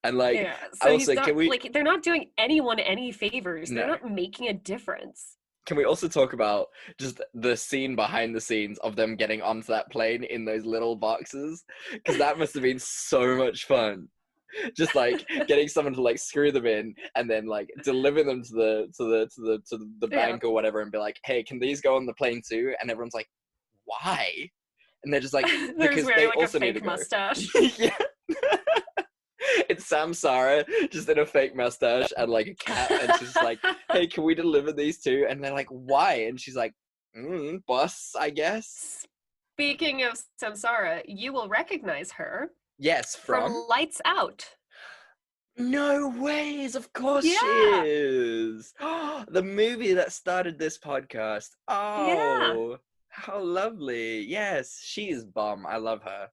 And like, so like, they're not doing anyone any favors. They're not making a difference. Can we also talk about just the scene behind the scenes of them getting onto that plane in those little boxes? Because that must have been so much fun. Just like getting someone to like screw them in and then like deliver them to the Yeah. bank or whatever and be like, hey, can these go on the plane too? And everyone's like, why? And they're just like, They're because just they wearing like a also need to fake go. mustache. Yeah. It's Samsara just in a fake mustache and like a cap, and she's like, hey, can we deliver these too? And they're like, why? And she's like, boss, I guess. Speaking of Samsara, you will recognize her Yes, from? Lights Out. No ways, of course she Yeah. is. The movie that started this podcast. Yeah. Oh, how lovely. Yes, she is bomb. I love her.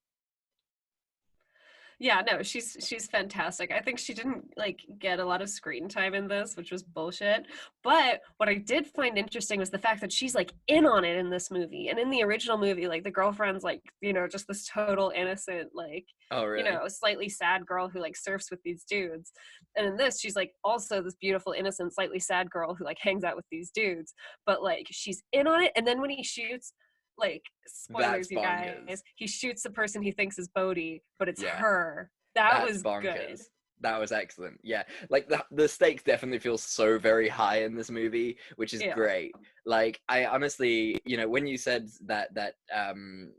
Yeah, no, she's fantastic. I think she didn't like get a lot of screen time in this, which was bullshit. But what I did find interesting was the fact that she's like in on it in this movie. And in the original movie, like the girlfriend's like, you know, just this total innocent, like, Oh, you really? know, slightly sad girl who like surfs with these dudes. And in this, she's like also this beautiful, innocent, slightly sad girl who like hangs out with these dudes. But like she's in on it. And then when he shoots, like spoilers, That's you bonkers. guys, he shoots the person he thinks is Bodhi, but it's Yeah. her. That That's was bonkers. good. That was excellent. Yeah, like the stakes definitely feel so very high in this movie, which is Yeah. great. Like I honestly, you know, when you said that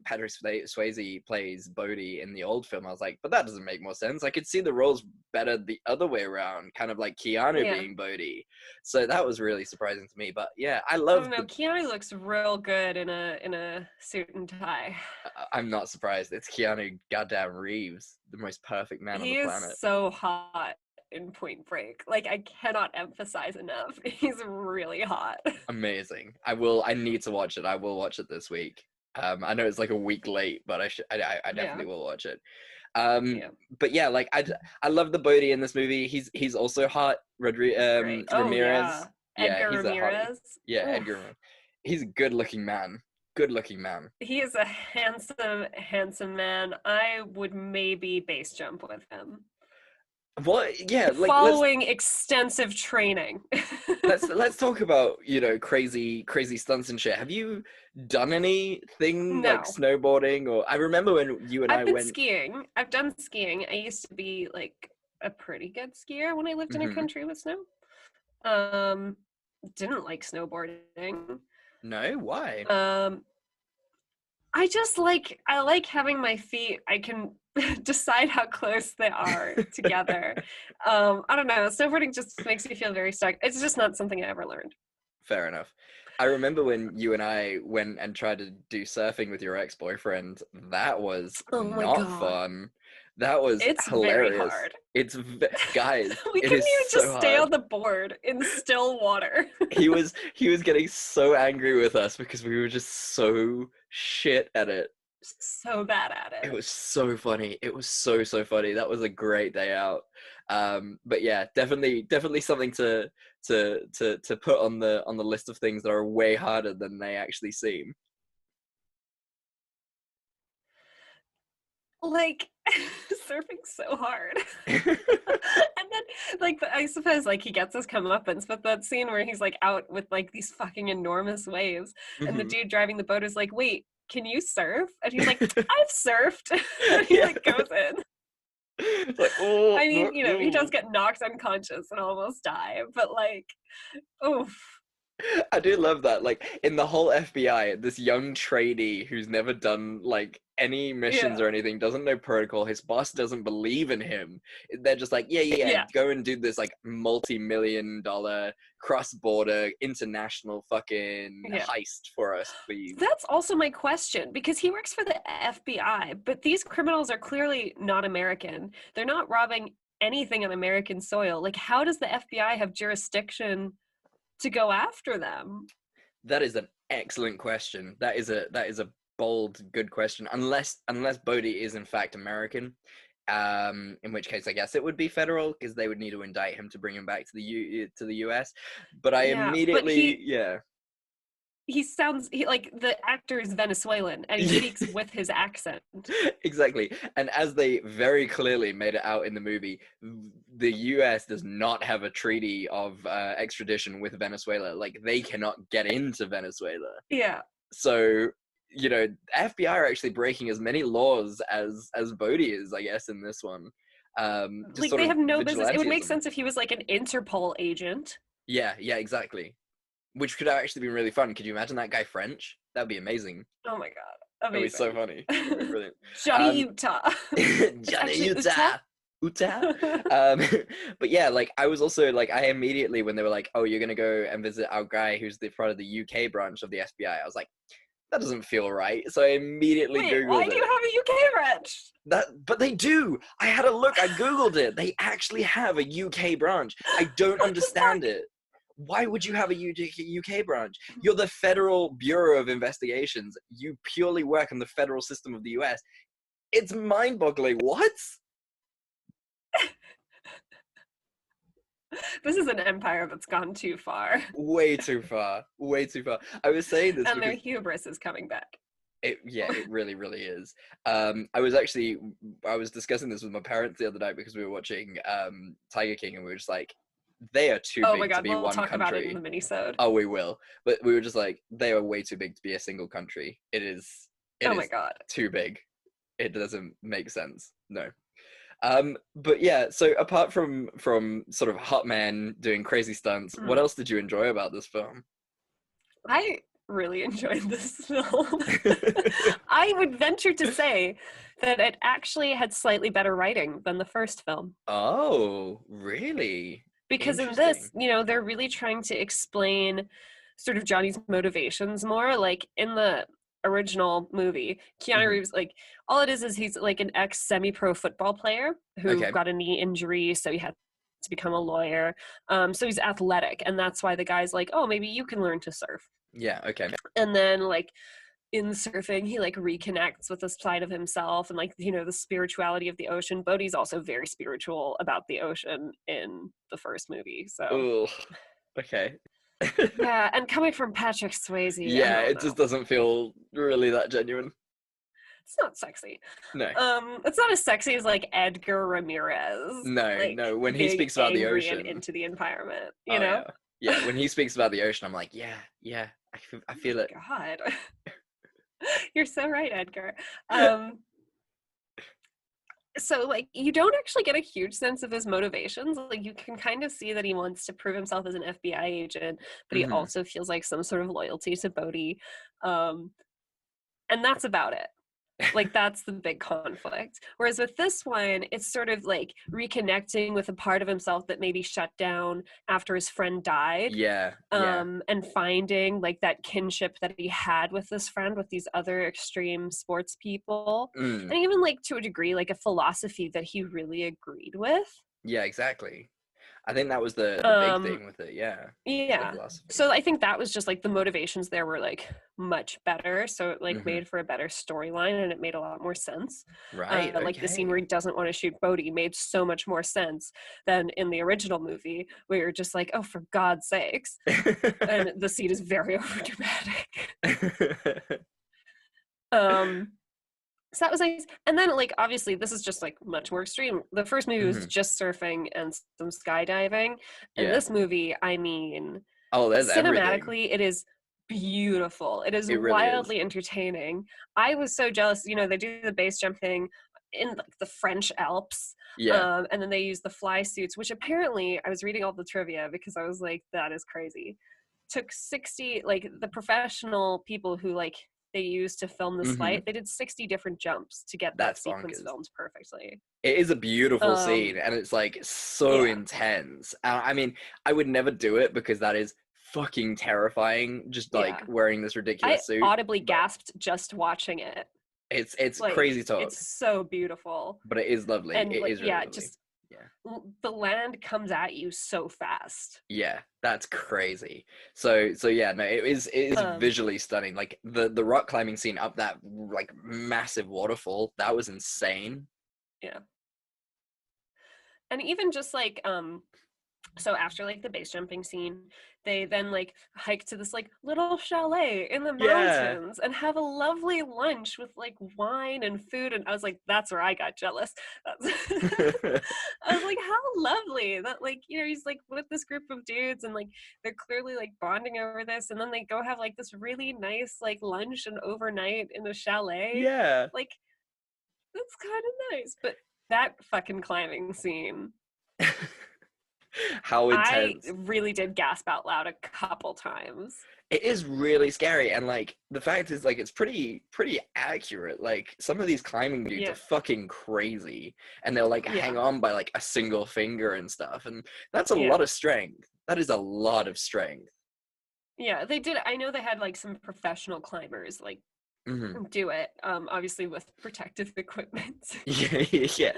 Patrick Swayze plays Bodhi in the old film, I was like, but that doesn't make more sense. I could see the roles better the other way around, kind of like Keanu Yeah. being Bodhi. So that was really surprising to me. But yeah, I I love don't know. Keanu looks real good in a suit and tie. I'm not surprised. It's Keanu goddamn Reeves, the most perfect man on He the is planet. so hot in Point Break. Like I cannot emphasize enough. He's really hot. Amazing. I need to watch it. I will watch it this week. I know it's like a week late, but I definitely will watch it. Yeah. But yeah, like I love the Bodhi in this movie. He's also hot. Great. Oh Ramirez. yeah. Yeah, Edgar he's a hottie. Ramirez. Yeah, Oof. Edgar. He's a good looking man. Good looking man. He is a handsome man. I would maybe base jump with him. What? Yeah, like Following extensive training. let's talk about, you know, crazy stunts and shit. Have you done anything like No. snowboarding? Or I remember when you and I've I been went skiing. I've done skiing. I used to be like a pretty good skier when I lived in a Mhm. country with snow. Didn't like snowboarding. No, why? I just I like having my feet. I can decide how close they are together. I don't know. Snowboarding just makes me feel very stuck. It's just not something I ever learned. Fair enough. I remember when you and I went and tried to do surfing with your ex-boyfriend. That was Oh my not God. fun. That was It's hilarious. very hard. It's guys, We it couldn't is even so just stay hard. on the board in still water. He was getting so angry with us because we were just so shit at it. So bad at It it. was so funny. It was so funny. That was a great day out. But yeah, definitely something to put on the list of things that are way harder than they actually seem. Like surfing's so hard. And then I suppose like he gets his comeuppance, but that scene where he's like out with like these fucking enormous waves and the Mhm. dude driving the boat is like, wait, can you surf? And he's like, I've surfed. And he Yeah. like goes in. It's like, oh, I mean, you know, he does no. get knocked unconscious and almost die, but like, oof. I do love that. Like in the whole FBI, this young trainee who's never done like any missions Yeah. or anything, doesn't know protocol. His boss doesn't believe in him. They're just like, yeah, go and do this like multi-million-dollar cross-border international fucking Yeah. heist for us, please. That's also my question because he works for the FBI, but these criminals are clearly not American. They're not robbing anything on American soil. Like, how does the FBI have jurisdiction to go after them? That is an excellent question. That is a bold, good question. Unless Bodhi is in fact American, in which case I guess it would be federal because they would need to indict him to bring him back to the US. But I Yeah, but immediately, yeah. like the actor is Venezuelan and he speaks with his accent. Exactly. And as they very clearly made it out in the movie, the US does not have a treaty of extradition with Venezuela. Like, they cannot get into Venezuela. Yeah. So, you know, FBI are actually breaking as many laws as Bodhi is, I guess, in this one. Just Like, sort they of have no business. It would make vigilantism. sense if he was like an Interpol agent. Yeah, exactly. Which could have actually been really fun. Could you imagine that guy French? That'd be amazing. Oh my god. That'd be Amazing. so funny. That'd be brilliant. Johnny Utah. Johnny actually Utah. Utah. But yeah, like, I was also like, I immediately, when they were like, oh, you're gonna go and visit our guy who's the part of the UK branch of the FBI, I was like, that doesn't feel right. So I immediately Wait, Googled why it. do you have a UK branch? But they do. I had a look. I Googled it. They actually have a UK branch. I don't understand it. Why would you have a UK branch? You're the Federal Bureau of Investigations. You purely work in the federal system of the US. It's mind-boggling. What? This is an empire that's gone too far. Way too far. Way too far. I was saying this And their because hubris is coming back. it really, really is. I was discussing this with my parents the other night because we were watching Tiger King, and we were just like, they are too Oh big my to god, be we'll one talk about it country. in the minisode. Oh, we will. But we were just like, they are way too big to be a single country. It is Oh my god. too big. It doesn't make sense. No. But yeah, so apart from sort of hot man doing crazy stunts, what else did you enjoy about this film? I really enjoyed this film. I would venture to say that it actually had slightly better writing than the first film. Oh, really? Because in this, you know, they're really trying to explain sort of Johnny's motivations more. Like in the original movie, Keanu Reeves, like, all it is he's like an ex semi-pro football player who got a knee injury, so he had to become a lawyer. So he's athletic, and that's why the guy's like, oh, maybe you can learn to surf. Yeah, okay. And then like in surfing, he like reconnects with this side of himself and, like, you know, the spirituality of the ocean. Bodhi's also very spiritual about the ocean in the first movie. So Ooh, okay. yeah, and coming from Patrick Swayze, Yeah, it just doesn't feel really that genuine. It's not sexy. No. It's not as sexy as like Edgar Ramirez. No, like, no. When he speaks about the angry ocean, and into the environment, you know. Yeah, when he speaks about the ocean, I'm like, yeah, I feel it. God, you're so right, Edgar. So like, you don't actually get a huge sense of his motivations. Like, you can kind of see that he wants to prove himself as an FBI agent, but he also feels like some sort of loyalty to Bodhi, and that's about it. Like, that's the big conflict. Whereas with this one, it's sort of like reconnecting with a part of himself that maybe shut down after his friend died. And finding like that kinship that he had with this friend, with these other extreme sports people. And even like to a degree, like a philosophy that he really agreed with. Yeah, exactly. I think that was the big thing with it, yeah. So I think that was just like the motivations there were like much better. So it like made for a better storyline, and it made a lot more sense. Right. Like the scene where he doesn't want to shoot Bodhi made so much more sense than in the original movie, where you're just like, oh, for God's sakes. And the scene is very overdramatic. So that was nice. And then, like, obviously, this is just, like, much more extreme. The first movie was just surfing and some skydiving. And this movie, I mean, there's cinematically, everything. It is beautiful. It is really wildly entertaining. I was so jealous. You know, they do the base jump thing in, like, the French Alps. And then they use the fly suits, which apparently, I was reading all the trivia because I was like, that is crazy. Took 60, like, the professional people who, like, they used to film this flight, they did 60 different jumps to get that sequence filmed perfectly. It is a beautiful scene, and it's like so intense. I mean, I would never do it because that is fucking terrifying, just like wearing this ridiculous suit. I audibly gasped just watching it. It's like, crazy talk. It's so beautiful. But it is lovely. And it like, is really lovely. The land comes at you so fast. Yeah, that's crazy. So yeah, no, it is visually stunning. Like the rock climbing scene up that like massive waterfall, that was insane. Yeah. And even just like So after like the base jumping scene, they then like hike to this like little chalet in the Yeah. mountains and have a lovely lunch with like wine and food. And I was like, that's where I got jealous. I was like, how lovely that, like, you know, he's like with this group of dudes and like they're clearly like bonding over this, and then they go have like this really nice like lunch and overnight in a chalet. Yeah. Like, that's kind of nice. But that fucking climbing scene, How I intense. really did gasp out loud a couple times. It is really scary, and like the fact is, like, it's pretty accurate. Like some of these climbing dudes Yeah. are fucking crazy, and they'll like hang Yeah. on by like a single finger and stuff, and that's a Yeah. lot of strength. That is a lot of strength. Yeah, they did. I know they had like some professional climbers like Hmm. do it, obviously with protective equipment. Yeah, yeah.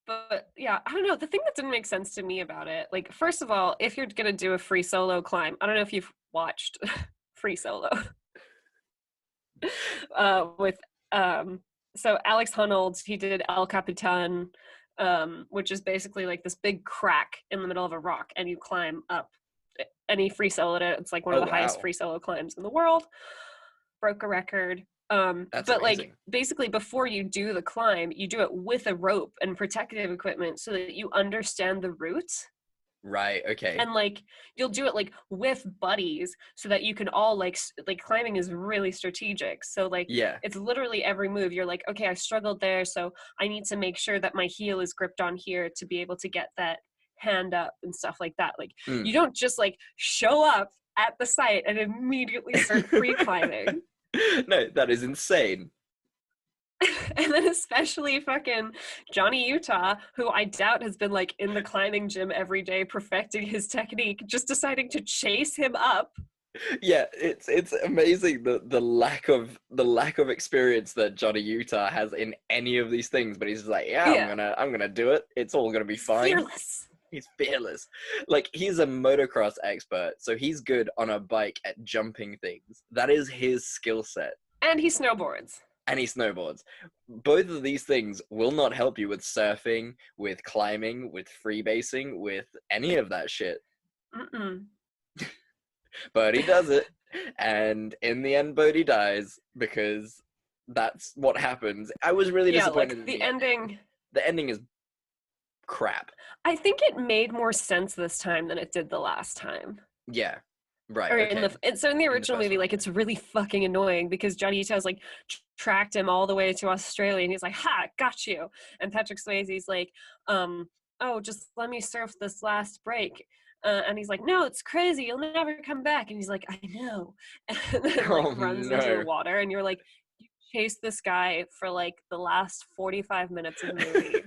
But yeah, I don't know. The thing that didn't make sense to me about it, like, first of all, if you're gonna do a free solo climb, I don't know if you've watched Free Solo. With so Alex Honnold, he did El Capitan, which is basically like this big crack in the middle of a rock, and you climb up. And he free soloed it. It's like one Oh of the highest wow, free solo climbs in the world. Broke a record. that's But like amazing. basically before you do the climb, you do it with a rope and protective equipment so that you understand the route. Right. Okay. And like you'll do it like with buddies so that you can all like climbing is really strategic. So like Yeah. it's literally every move you're like, okay, I struggled there, so I need to make sure that my heel is gripped on here to be able to get that hand up and stuff like that. Like Mm. you don't just like show up at the site and immediately start free climbing. No, that is insane. And then especially fucking Johnny Utah, who I doubt has been like in the climbing gym every day perfecting his technique, just deciding to chase him up. Yeah, it's amazing the lack of experience that Johnny Utah has in any of these things, but he's just like, yeah, Yeah. I'm gonna do it. It's all gonna be fine. Fearless. He's fearless. Like he's a motocross expert, so he's good on a bike at jumping things. That is his skill set. And he snowboards. And he snowboards. Both of these things will not help you with surfing, with climbing, with freebasing, with any of that shit. Mm-mm. But he does it, and in the end, Bodhi dies because that's what happens. I was really disappointed. Like in the ending. The ending is crap. I think it made more sense this time than it did the last time. Yeah, right. Or Okay. in the original first movie, one, like it's really fucking annoying because Johnny Utah's like tracked him all the way to Australia, and he's like, "Ha, got you!" And Patrick Swayze's like, "Oh, just let me surf this last break." And he's like, "No, it's crazy. You'll never come back." And he's like, "I know." And then Oh, runs into no. the water, and you're like, "You chased this guy for like the last 45 minutes of the movie."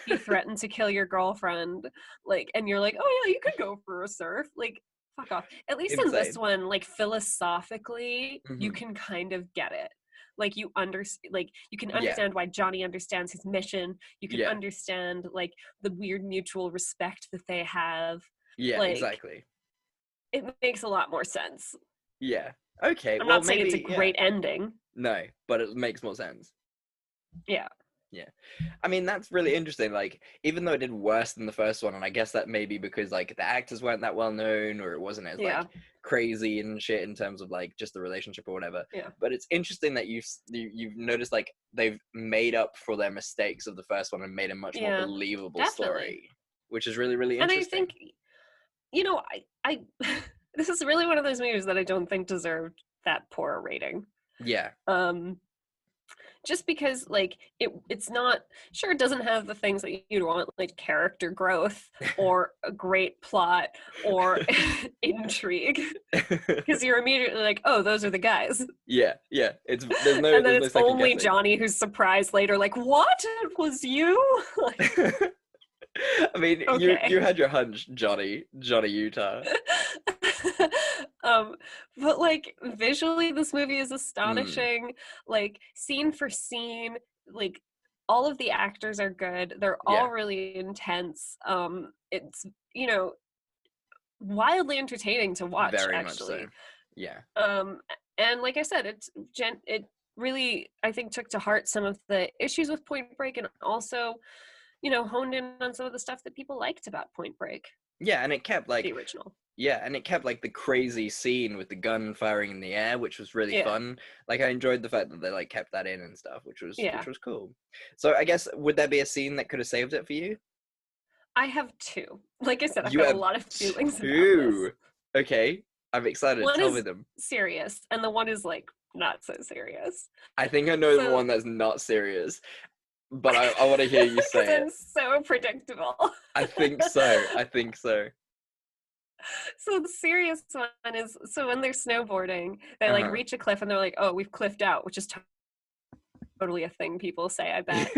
He threatened to kill your girlfriend, like, and you're like, "Oh yeah, you could go for a surf." Like, fuck off. At least in this Insane. one, like philosophically, you Mhm. can kind of get it. Like you you can Yeah. understand why Johnny understands his mission. You can Yeah. understand like the weird mutual respect that they have. Yeah, Like, exactly. it makes a lot more sense. Yeah. Okay. I'm well, not saying maybe, it's a great ending. No, but it makes more sense. Yeah. Yeah. I mean, that's really interesting. Like, even though it did worse than the first one, and I guess that may be because, like, the actors weren't that well known or it wasn't as, Yeah. like, crazy and shit in terms of, like, just the relationship or whatever. Yeah. But it's interesting that you've noticed, like, they've made up for their mistakes of the first one and made a much more Yeah, believable definitely. story, which is really, really And interesting. I think, you know, I this is really one of those movies that I don't think deserved that poor a rating. Yeah. Just because like it's not, sure, it doesn't have the things that you'd want, like character growth or a great plot or intrigue, because you're immediately like, oh, those are the guys. Yeah. There's no And then there's it's no second only guessing. Johnny who's surprised later, like, what? It was you? Like, I mean, Okay. you had your hunch, Johnny Utah. But like visually this movie is astonishing. Like scene for scene, like all of the actors are good, they're Yeah. all really intense. It's, you know, wildly entertaining to watch. Very actually much so. Yeah. And like I said, it really, I think, took to heart some of the issues with Point Break, and also honed in on some of the stuff that people liked about Point Break, Yeah, and it kept like the original. the crazy scene with the gun firing in the air, which was really Yeah. fun. Like I enjoyed the fact that they like kept that in and stuff, which was Yeah. cool. So I guess would there be a scene that could have saved it for you? I have two. Like I said, I've You got a have lot of feelings about this. two. Okay, I'm excited. One Tell is me them. serious, and the one is like not so serious. I think I know the So- one that's not serious, but I want to hear you say it. I'm so predictable. I think so. I think so. So the serious one is, so when they're snowboarding, they like Uh-huh. reach a cliff and they're like, oh, we've cliffed out, which is totally a thing people say, I bet.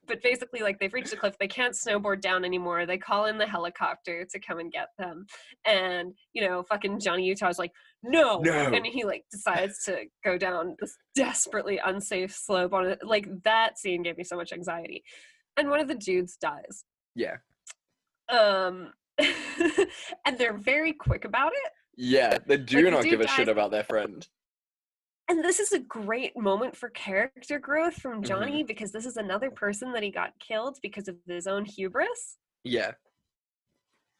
But basically, like, they've reached the cliff, they can't snowboard down anymore, they call in the helicopter to come and get them, and fucking Johnny Utah's like, no, and he like decides to go down this desperately unsafe slope on it. Like, that scene gave me so much anxiety, and one of the dudes dies. Yeah. And they're very quick about it. Yeah, they do Like, the not dude give a shit dies- about their friend. And this is a great moment for character growth from Mm-hmm. Johnny, because this is another person that he got killed because of his own hubris. Yeah.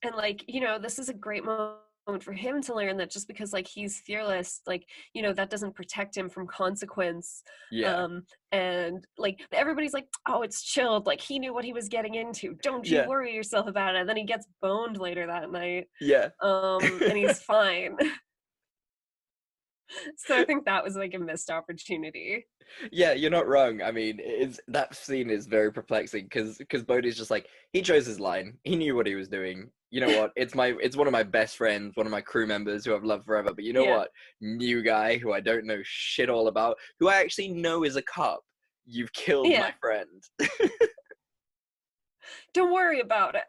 And like, this is a great moment for him to learn that just because like he's fearless, like, that doesn't protect him from consequence. Yeah. And like everybody's like, oh, it's chilled, like he knew what he was getting into, don't you Yeah. worry yourself about it. And then he gets boned later that night. Yeah. And he's fine. So I think that was like a missed opportunity. Yeah, you're not wrong. I mean, that scene is very perplexing because Bodhi's just like, he chose his line. He knew what he was doing. You know what? It's one of my best friends, one of my crew members who I've loved forever. But you know Yeah. what? New guy who I don't know shit all about, who I actually know is a cop. You've killed Yeah. my friend. Don't worry about it.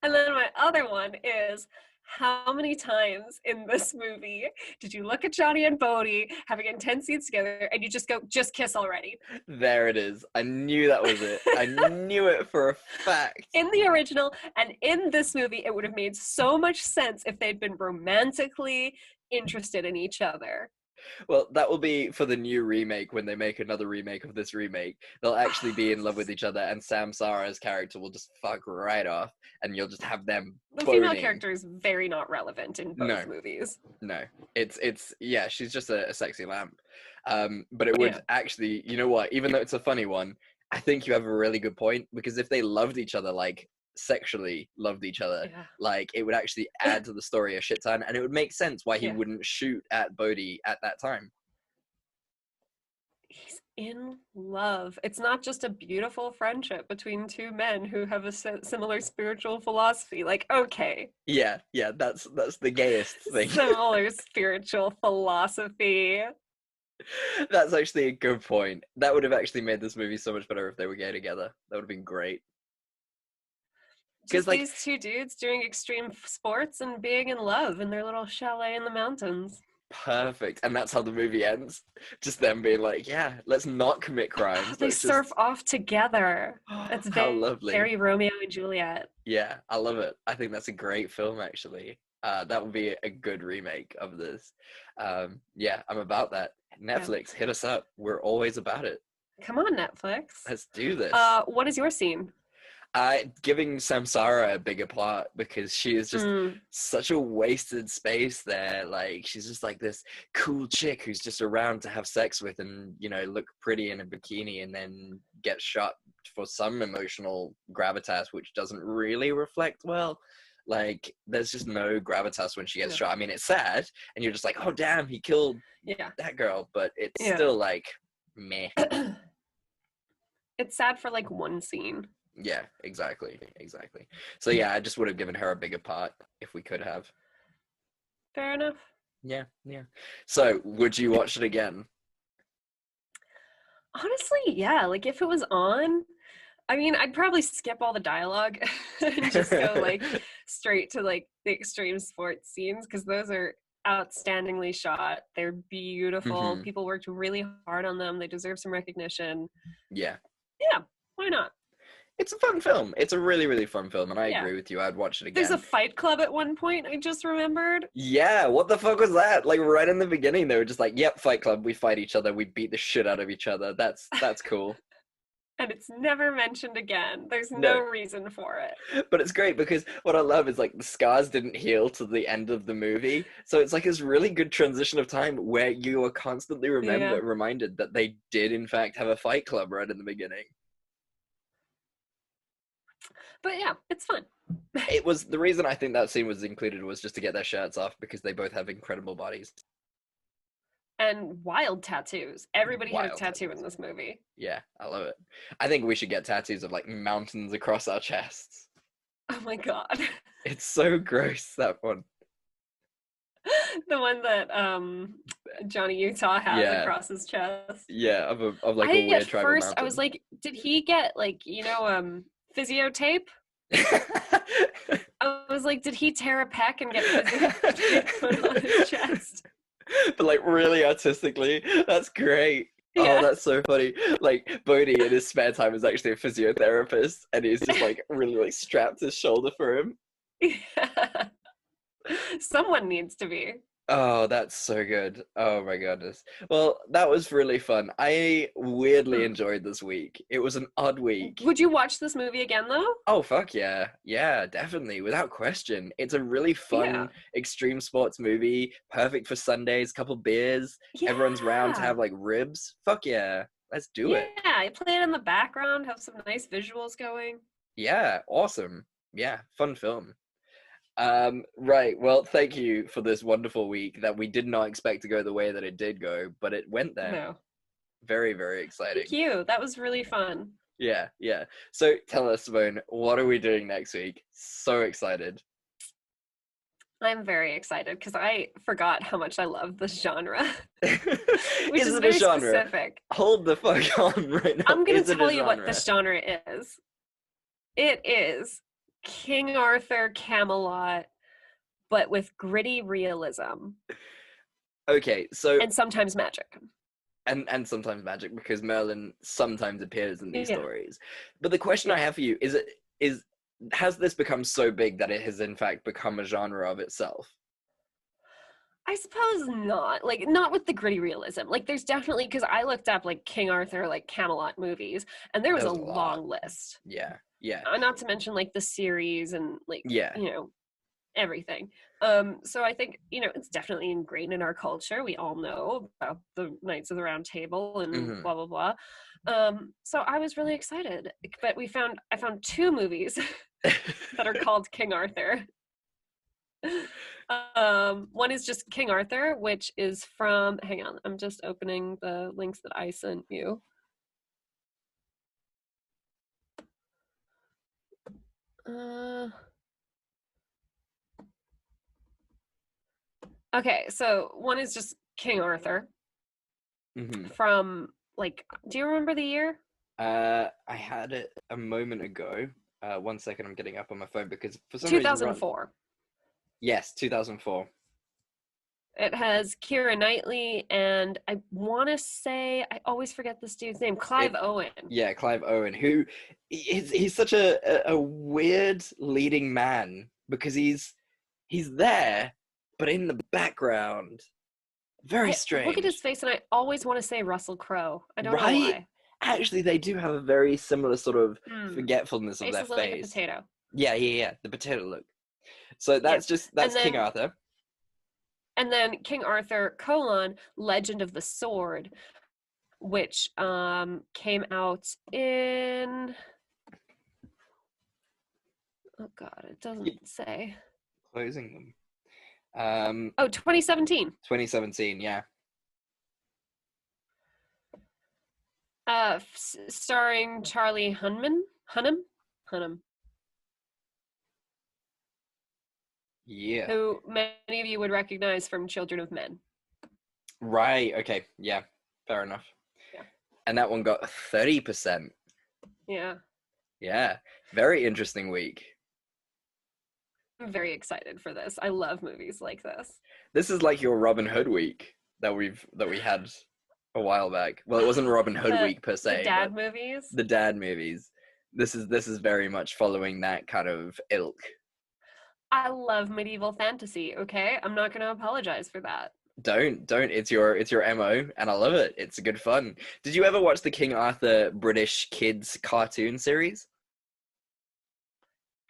And then my other one is, how many times in this movie did you look at Johnny and Bodhi having intense scenes together and you just go, just kiss already? There it is. I knew that was it. I knew it for a fact. In the original and in this movie, it would have made so much sense if they'd been romantically interested in each other. Well, that will be for the new remake. When they make another remake of this remake, they'll actually be in love with each other, and Sam Sara's character will just fuck right off, and you'll just have them The boning. female character is very not relevant in both No. movies. No, it's yeah, she's just a sexy lamp. But it would Yeah. actually, you know what? Even though it's a funny one, I think you have a really good point, because if they loved each other, like sexually loved each other, Yeah. like it would actually add to the story a shit ton, and it would make sense why he Yeah. wouldn't shoot at Bodhi at that time. He's in love. It's not just a beautiful friendship between two men who have a similar spiritual philosophy. Like, okay, Yeah, that's the gayest thing. similar spiritual philosophy. That's actually a good point. That would have actually made this movie so much better if they were gay together. That would have been great. Just like- these two dudes doing extreme sports and being in love in their little chalet in the mountains. Perfect. And that's how the movie ends. Just them being like, yeah, let's not commit crimes. They Let's surf off together. It's How very, lovely. very Romeo and Juliet. Yeah, I love it. I think that's a great film, actually. That would be a good remake of this. Yeah, I'm about that. Netflix, hit us up. We're always about it. Come on, Netflix. Let's do this. What is your scene? Giving Samsara a bigger plot, because she is just Mm. such a wasted space there. Like, she's just like this cool chick who's just around to have sex with and, look pretty in a bikini, and then get shot for some emotional gravitas, which doesn't really reflect well. Like, there's just no gravitas when she gets No. shot. I mean, it's sad, and you're just like, oh, damn, he killed Yeah. that girl, but it's Yeah. still like, meh. It's sad for like one scene. Yeah, exactly. So yeah, I just would have given her a bigger part if we could have. Fair enough. Yeah. So, would you watch it again? Honestly, yeah. Like if it was on, I mean, I'd probably skip all the dialogue and just go like straight to like the extreme sports scenes, because those are outstandingly shot. They're beautiful. Mhm. People worked really hard on them. They deserve some recognition. Yeah. Yeah, why not? It's a fun film. It's a really, really fun film, and I Yeah. agree with you. I'd watch it again. There's a fight club at one point, I just remembered. Yeah, what the fuck was that? Like, right in the beginning, they were just like, yep, Fight Club, we fight each other, we beat the shit out of each other. That's cool. and it's never mentioned again. There's No. no reason for it. But it's great because what I love is like the scars didn't heal to the end of the movie. So it's like this really good transition of time where you are constantly reminded that they did in fact have a fight club right in the beginning. But yeah, it's fun. It was the reason I think that scene was included was just to get their shirts off because they both have incredible bodies. And wild tattoos. Everybody had a Wild tattoo tattoos. in this movie. Yeah, I love it. I think we should get tattoos of like mountains across our chests. Oh my god. It's so gross, that one. The one that Johnny Utah has Yeah. across his chest. Yeah, of like a weird At tribal first mountain. I was like, did he get like, physio tape? I was like, did he tear a pec and get physio tape put on his chest? But like really artistically, that's great. Yeah. Oh, that's so funny. Like Bodhi in his spare time is actually a physiotherapist, and he's just like really like strapped his shoulder for him. Yeah. Someone needs to be. Oh, that's so good. Oh my goodness. Well, that was really fun. I weirdly enjoyed this week. It was an odd week. Would you watch this movie again though? Oh, fuck yeah. Yeah, definitely. Without question. It's a really fun extreme sports movie. Perfect for Sundays, couple beers. Everyone's round to have like ribs. Fuck yeah. Let's do it. Yeah, I play it in the background, have some nice visuals going. Yeah, awesome. Yeah, fun film. Right. Well, thank you for this wonderful week that we did not expect to go the way that it did go, but it went there. No. Very, very exciting. Thank you. That was really fun. Yeah, yeah. So tell us, Simone, what are we doing next week? So excited. I'm very excited because I forgot how much I love this genre. Which Is is it very a genre? specific. Hold the fuck on right now. I'm going Is to it a tell you what genre? this genre is. It is King Arthur Camelot, but with gritty realism. Okay, so and sometimes magic. And sometimes magic because Merlin sometimes appears in these Yeah. stories. But the question I have for you is has this become so big that it has in fact become a genre of itself? I suppose not. Like, not with the gritty realism. Like, there's definitely, because I looked up, like, King Arthur, like, Camelot movies, and there was a There's a lot. long list. Yeah, yeah. Not to mention, like, the series and, like, Yeah. everything. So I think, it's definitely ingrained in our culture. We all know about the Knights of the Round Table and blah, blah, blah. So I was really excited. But I found two movies that are called King Arthur. One is just King Arthur, which is from, hang on, I'm just opening the links that I sent you. Okay, so one is just King Arthur from, like, do you remember the year? I had it a moment ago. 1 second, I'm getting up on my phone because for some 2004. reason... Yes, 2004. It has Keira Knightley and I want to say, I always forget this dude's name, Clive Owen. Yeah, Clive Owen, who he's such a weird leading man because he's there, but in the background. Very strange. Look at his face and I always want to say Russell Crowe. I don't know Right? why. Actually, they do have a very similar sort of forgetfulness of Face their is like a face. potato. Yeah, the potato look. So that's King Arthur. And then King Arthur, Legend of the Sword, which came out in... Oh, God, it doesn't say. Closing them. 2017. 2017, yeah. Starring Charlie Hunnam. Yeah. Who many of you would recognize from Children of Men. Right, okay, yeah, fair enough. Yeah. And that one got 30%. Yeah. Yeah, very interesting week. I'm very excited for this. I love movies like this. This is like your Robin Hood week that we had a while back. Well, it wasn't Robin Hood week per se. The dad movies. The dad movies. This is very much following that kind of ilk. I love medieval fantasy, okay? I'm not going to apologize for that. Don't. It's your MO, and I love it. It's good fun. Did you ever watch the King Arthur British kids cartoon series?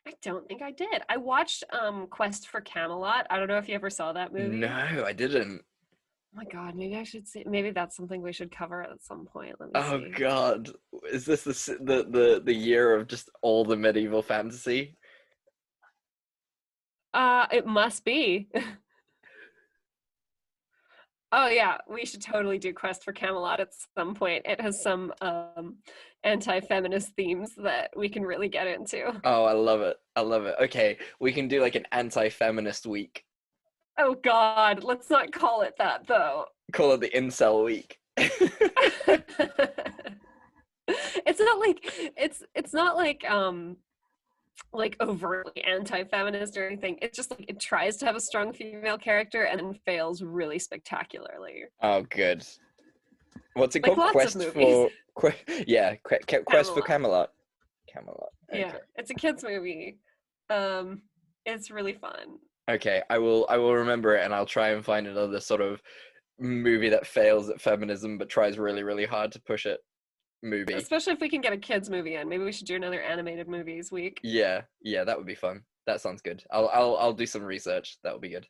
I don't think I did. I watched Quest for Camelot. I don't know if you ever saw that movie. No, I didn't. Oh my god, maybe I should see. Maybe that's something we should cover at some point. Let me Oh see. God, is this the year of just all the medieval fantasy? It must be. Oh yeah, we should totally do Quest for Camelot at some point. It has some anti-feminist themes that we can really get into. Oh, I love it. I love it. Okay, we can do like an anti-feminist week. Oh god, let's not call it that though. Call it the incel week. It's not like overtly anti-feminist or anything. It's just like it tries to have a strong female character and then fails really spectacularly. Oh, good. What's it Like called? lots of movies. Quest for Camelot. Camelot. Okay. Yeah, it's a kids movie. It's really fun. Okay, I will remember it, and I'll try and find another sort of movie that fails at feminism but tries really, really hard to push it. Movie. Especially if we can get a kids movie in. Maybe we should do another animated movies week. Yeah, that would be fun. That sounds good. I'll do some research. That would be good.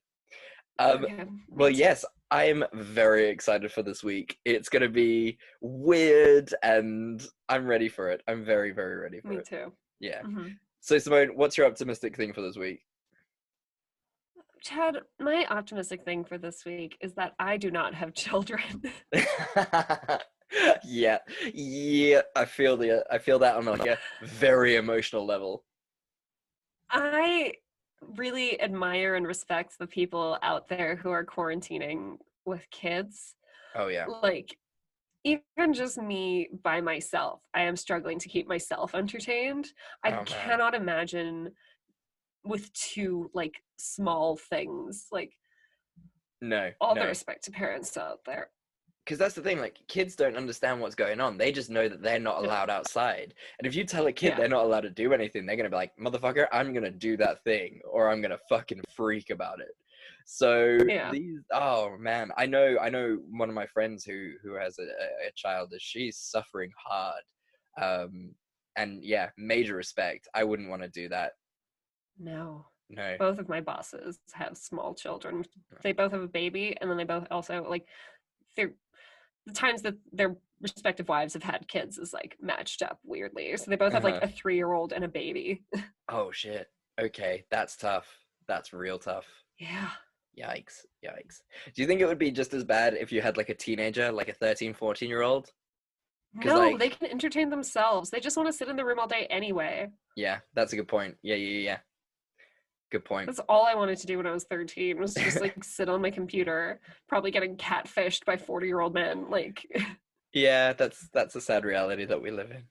Okay. Well, yes, I'm very excited for this week. It's gonna be weird, and I'm ready for it. I'm very, very ready for Me it. too. Yeah. Mm-hmm. So, Simone, what's your optimistic thing for this week? Chad, my optimistic thing for this week is that I do not have children. yeah, I feel that on like a very emotional level. I really admire and respect the people out there who are quarantining with kids. Oh yeah. Like, even just me by myself, I am struggling to keep myself entertained. I cannot imagine with two like small things. Like, no, the respect to parents out there. Because that's the thing, like, kids don't understand what's going on. They just know that they're not allowed outside. And if you tell a kid they're not allowed to do anything, they're going to be like, motherfucker, I'm going to do that thing, or I'm going to fucking freak about it. So, oh man, I know one of my friends who has a child, that she's suffering hard. And yeah, major respect. I wouldn't want to do that. No. Both of my bosses have small children. They both have a baby, and then they both also, like, the times that their respective wives have had kids is like matched up weirdly. So they both have like a 3-year-old and a baby. Oh shit. Okay, that's tough. That's real tough. Yeah. Yikes. Do you think it would be just as bad if you had like a teenager, like a 13, 14-year-old? No, like, they can entertain themselves. They just want to sit in the room all day anyway. Yeah, that's a good point. Yeah. Good point. That's all I wanted to do when I was 13, was just like sit on my computer, probably getting catfished by 40-year-old men. Like, yeah, that's a sad reality that we live in.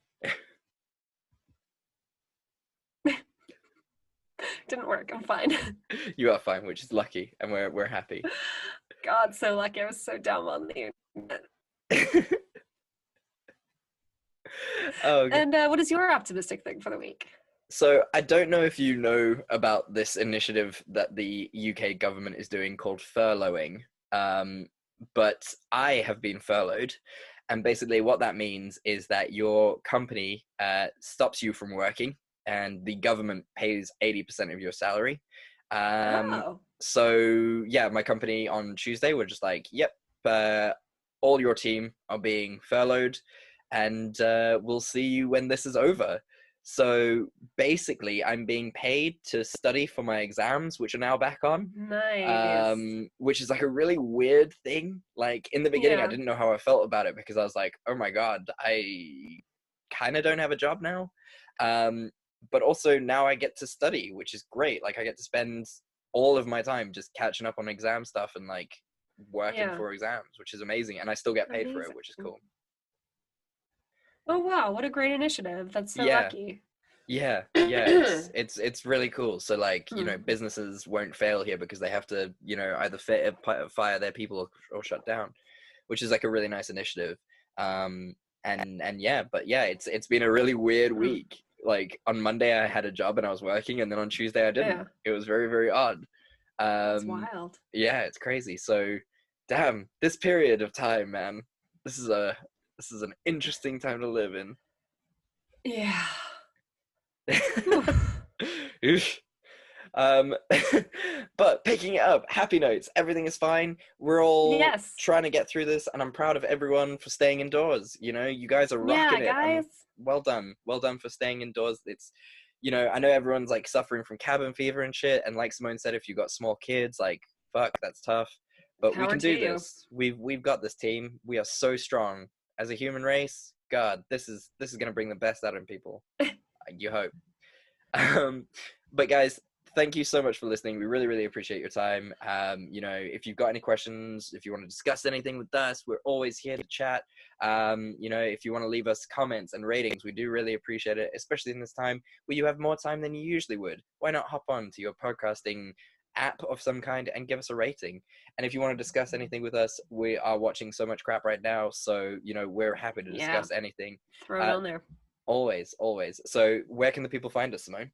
Didn't work. I'm fine. You are fine, which is lucky, and we're happy. God, so lucky. I was so dumb on the internet. Oh, and what is your optimistic thing for the week? So I don't know if you know about this initiative that the UK government is doing called furloughing, but I have been furloughed. And basically what that means is that your company stops you from working, and the government pays 80% of your salary. So yeah, my company on Tuesday were just like, yep, all your team are being furloughed, and we'll see you when this is over. So basically, I'm being paid to study for my exams, which are now back on. Nice. Which is like a really weird thing. Like in the beginning, I didn't know how I felt about it, because I was like, oh my God, I kind of don't have a job now. But also now I get to study, which is great. Like I get to spend all of my time just catching up on exam stuff and like working for exams, which is amazing. And I still get paid for it, which is cool. Oh wow, what a great initiative. That's so lucky. Yeah, it's really cool. So like, you know, businesses won't fail here because they have to, you know, either fire their people or shut down, which is like a really nice initiative. And yeah, but yeah, it's been a really weird week. Like on Monday I had a job and I was working, and then on Tuesday I didn't. It was very, very odd. It's wild. Yeah, it's crazy. So damn, this period of time, man. This is an interesting time to live in. Yeah. Oof. But picking it up, happy notes, everything is fine. We're all Yes. trying to get through this, and I'm proud of everyone for staying indoors. You know, you guys are rocking it. Guys. Well done for staying indoors. It's, you know, I know everyone's like suffering from cabin fever and shit, and like Simone said, if you got small kids, like, fuck, that's tough. But we Power can to do you. this. We've got this team. We are so strong as a human race. God, this is gonna bring the best out of people. You hope. But guys, thank you so much for listening. We really, really appreciate your time. You know, if you've got any questions, if you want to discuss anything with us, we're always here to chat. You know, if you want to leave us comments and ratings, we do really appreciate it, especially in this time where you have more time than you usually would. Why not hop on to your podcasting app of some kind and give us a rating? And if you want to discuss anything with us, we are watching so much crap right now, so, you know, we're happy to discuss anything. Throw it on there. Always. So where can the people find us, Simone?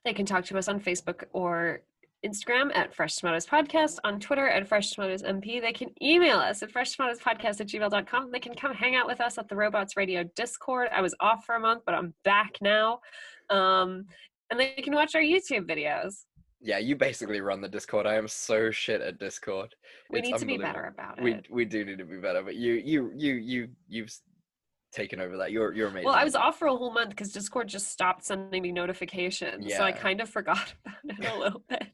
They can talk to us on Facebook or Instagram at Fresh Tomatoes Podcast, on Twitter at Fresh Tomatoes MP. They can email us at freshtomatoespodcast@gmail.com. They can come hang out with us at the Robots Radio Discord. I was off for a month, but I'm back now. And they can watch our YouTube videos. Yeah, you basically run the Discord. I am so shit at Discord. We It's need to be unbelievable. better about it. We do need to be better, but you've taken over that. You're amazing. Well, I was off for a whole month because Discord just stopped sending me notifications, so I kind of forgot about it a little bit.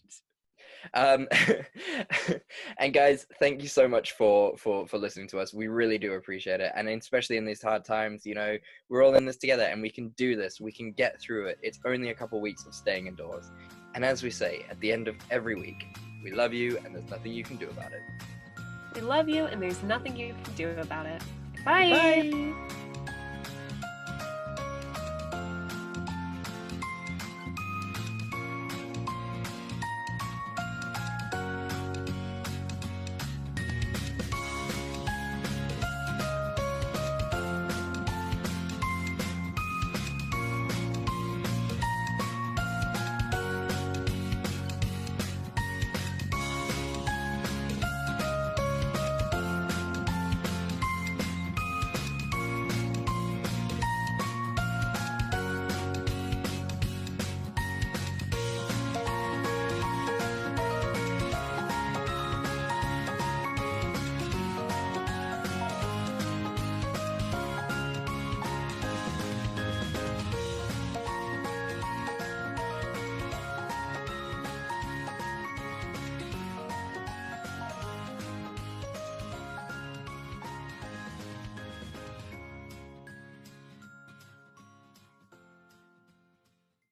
And guys, thank you so much for listening to us. We really do appreciate it, and especially in these hard times, you know, we're all in this together, and we can do this. We can get through it. It's only a couple weeks of staying indoors, and as we say at the end of every week, we love you, and there's nothing you can do about it. We love you, and there's nothing you can do about it. Bye. Bye.